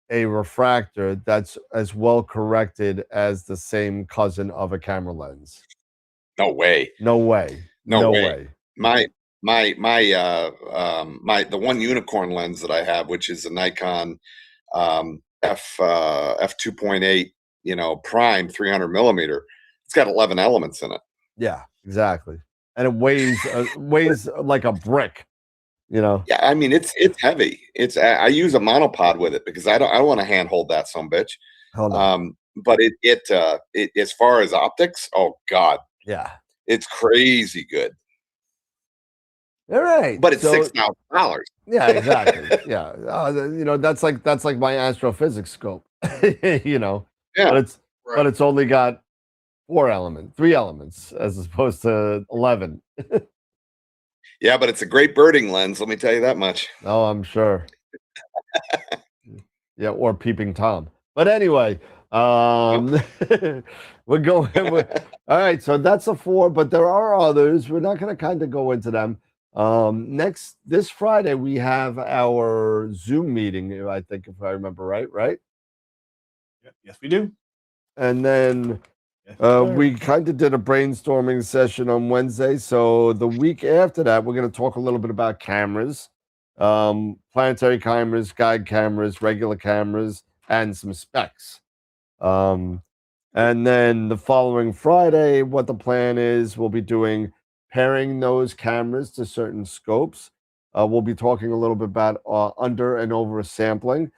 a refractor that's as well corrected as the same cousin of a camera lens. No way. No way. No way. My the one unicorn lens that I have, which is a Nikon f 2.8, you know, prime 300 millimeter. It's got 11 elements in it. Yeah, exactly. And it weighs like a brick, you know. Yeah, I mean it's heavy. I use a monopod with it because I don't want to handhold that some bitch. Hell no. But it as far as optics, oh god, Yeah, it's crazy good. All right, but it's $6,000. Yeah, exactly. Yeah, you know, that's like my astrophysics scope. You know, Yeah, but it's only got 3 elements as opposed to 11. Yeah, but it's a great birding lens. Let me tell you that much. Oh, I'm sure. Yeah, or peeping Tom. But anyway, we're going. All right, so that's the 4, but there are others. We're not going to kind of go into them. This Friday we have our Zoom meeting. I think, if I remember right. Yes, we do. And then we kind of did a brainstorming session on Wednesday. So the week after that, we're going to talk a little bit about cameras, planetary cameras, guide cameras, regular cameras, and some specs. And then the following Friday, what the plan is, we'll be doing pairing those cameras to certain scopes. We'll be talking a little bit about under and over sampling,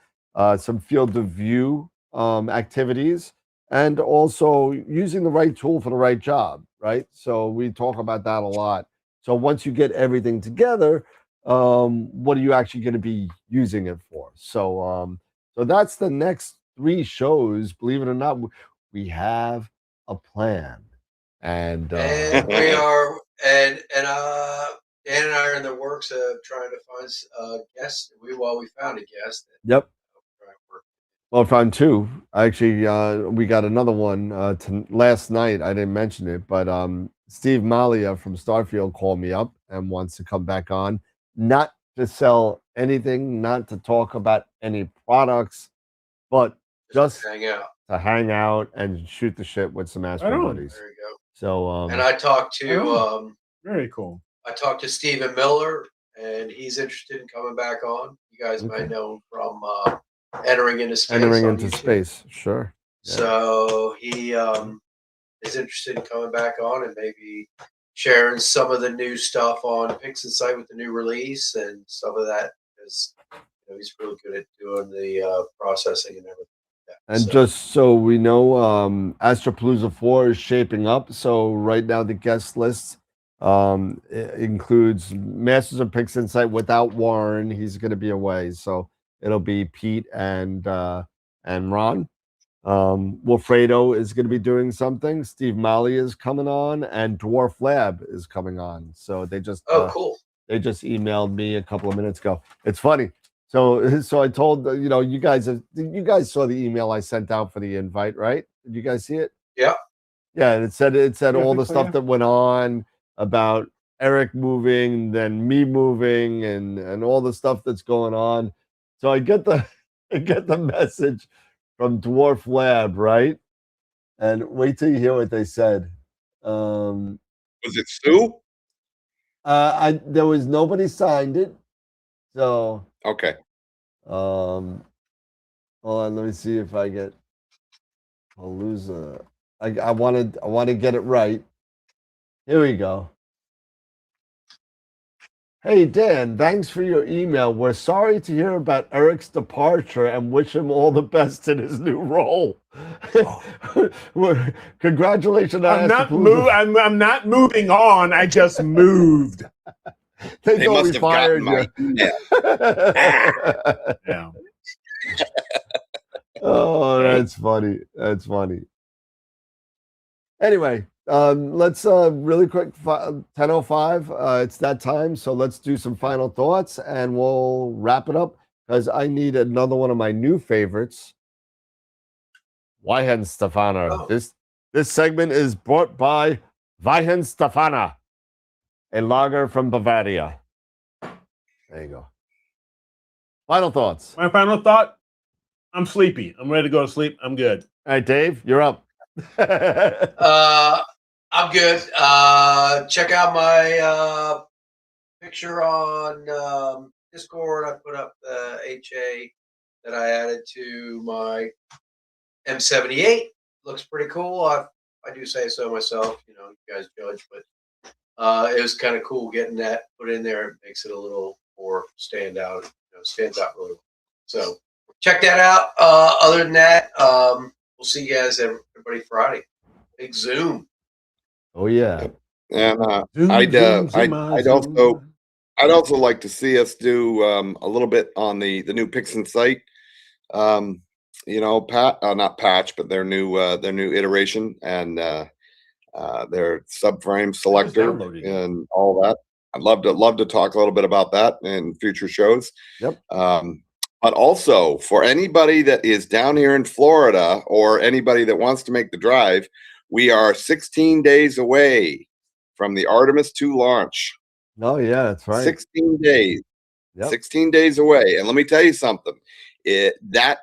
some field of view activities, and also using the right tool for the right job, right? So we talk about that a lot. So once you get everything together, what are you actually going to be using it for? So that's the next 3 shows. Believe it or not, we have a plan, and we are, and Dan and I are in the works of trying to find guests. We found a guest. Yep. Well, I found 2. Actually, we got another one last night. I didn't mention it, but Steve Malia from Starfield called me up and wants to come back on, not to sell anything, not to talk about any products, but just to hang out and shoot the shit with some Astro buddies. There you go. So, and I talked to very cool. I talked to Stephen Miller, and he's interested in coming back on. You guys might know him from Entering into Space. Sure. Yeah. So he is interested in coming back on and maybe sharing some of the new stuff on Pix Insight with the new release and some of that, because he's really good at doing the processing and everything. And just so we know, Astropalooza 4 is shaping up. So right now the guest list includes Masters of Pix Insight without Warren. He's going to be away, so it'll be Pete and Ron. Wilfredo is going to be doing something. Steve Malley is coming on, and Dwarf Lab is coming on. So they just cool. They just emailed me a couple of minutes ago. It's funny. So I told you guys saw the email I sent out for the invite, right? Did you guys see it? Yeah. Yeah, and it said all the stuff that went on about Eric moving, then me moving, and all the stuff that's going on. So I get the message from Dwarf Lab, right? And wait till you hear what they said. Was it Sue? There was nobody signed it. So okay. Hold on, let me see if I get Palooza. I want to get it right. Here we go. Hey, Dan, thanks for your email. We're sorry to hear about Eric's departure and wish him all the best in his new role. Congratulations. I'm not moving on. I just moved. They They thought must we have fired gotten my you. email. Yeah. Oh, that's funny. That's funny. Anyway, let's really quick, 10:05. It's that time, so let's do some final thoughts, and we'll wrap it up because I need another one of my new favorites, Weihen Stefana. Oh. This segment is brought by Weihen Stefana, a lager from Bavaria. There you go. Final thoughts. My final thought: I'm sleepy. I'm ready to go to sleep. I'm good. All right, Dave, you're up. I'm good. Check out my picture on Discord. I put up the HA that I added to my M78. Looks pretty cool. I do say so myself. You guys judge, but it was kind of cool getting that put in there. It makes it a little more stand out. Stands out really well. So check that out. Other than that, we'll see you guys everybody Friday. Big Zoom. Oh yeah. And I'd also like to see us do a little bit on the new Pixon site. Not patch, but their new iteration and their subframe selector and all that. I'd love to talk a little bit about that in future shows. Yep. But also for anybody that is down here in Florida or anybody that wants to make the drive, we are 16 days away from the Artemis 2 launch. Oh yeah, that's right. 16 days. Yep. 16 days away. And let me tell you something. That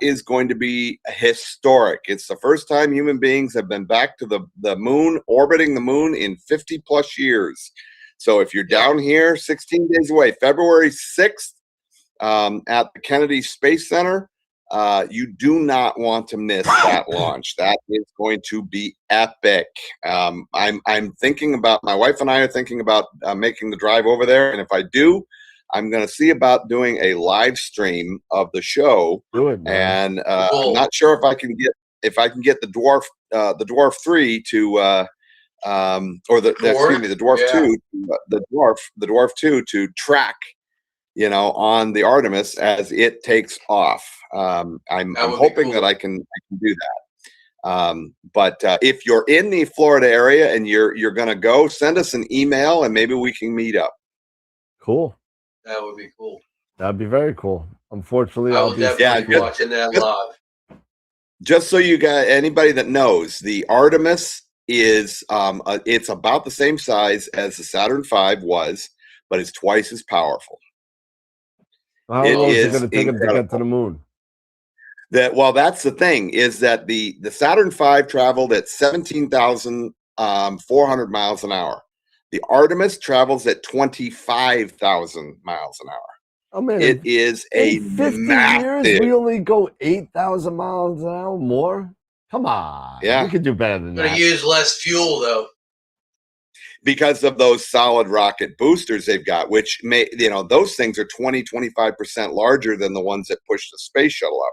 is going to be historic. It's the first time human beings have been back to the moon, orbiting the moon in 50 plus years. So if you're down here, 16 days away, February 6th at the Kennedy Space Center, you do not want to miss that launch. That is going to be epic. I'm thinking about, my wife and I are thinking about making the drive over there. And if I do, I'm going to see about doing a live stream of the show. Do it, man. And I'm not sure if I can get the Dwarf 3 to the Dwarf 2, the Dwarf 2 to track, on the Artemis as it takes off. I'm hoping that I can do that. But if you're in the Florida area and you're going to go, send us an email and maybe we can meet up. Cool. That would be cool. That'd be very cool. Unfortunately, I'll definitely be watching that live. Just so you got anybody that knows, the Artemis is it's about the same size as the Saturn V was, but it's twice as powerful. How long is it going to take them to get to the moon? That's the thing, is that the Saturn V traveled at 17,400 miles an hour. The Artemis travels at 25,000 miles an hour. Oh man, it is a 50 massive... years. We only go 8,000 miles an hour more. Come on, yeah, we could do better than that. Going to use less fuel though, because of those solid rocket boosters they've got, which those things are 20-25% larger than the ones that push the space shuttle up.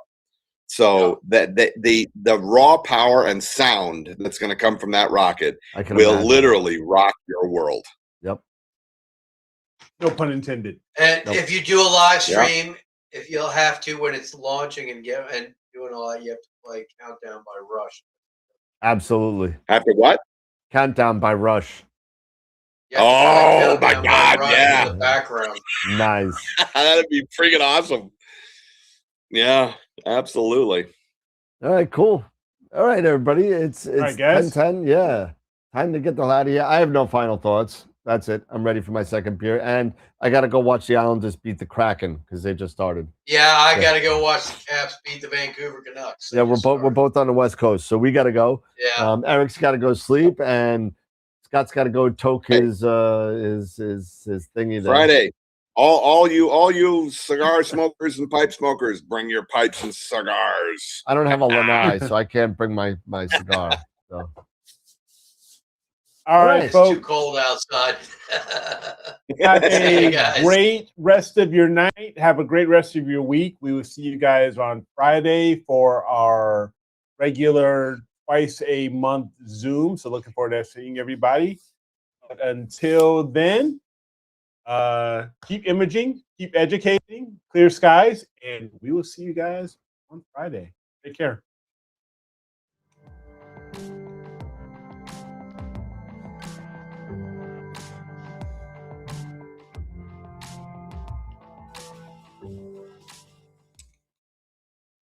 So that the raw power and sound that's going to come from that rocket will literally rock your world. Yep. No pun intended. And if you do a live stream, if you'll have to when it's launching and doing all that, you have to play Countdown by Rush. Absolutely. After what? Countdown by Rush. Oh my God! Yeah. In the background. Nice. That'd be freaking awesome. Yeah, absolutely. All right, cool. All right, everybody. It's 10:10. Yeah, time to get the hell out of here. I have no final thoughts. That's it. I'm ready for my second beer, and I got to go watch the Islanders beat the Kraken because they just started. Yeah, I got to go watch the Caps beat the Vancouver Canucks. Yeah, we're both on the West Coast, so we got to go. Yeah. Eric's got to go sleep, and Scott's got to go toke his thingy there. Friday. All you cigar smokers and pipe smokers, bring your pipes and cigars. I don't have a lanai, so I can't bring my cigar. So. All right, Nice. It's too folks. cold outside. Have See you a guys. great rest of your night. Have a great rest of your week. We will see you guys on Friday for our regular twice a month Zoom. So looking forward to seeing everybody. But until then, keep imaging, keep educating, clear skies, and we will see you guys on Friday. Take care.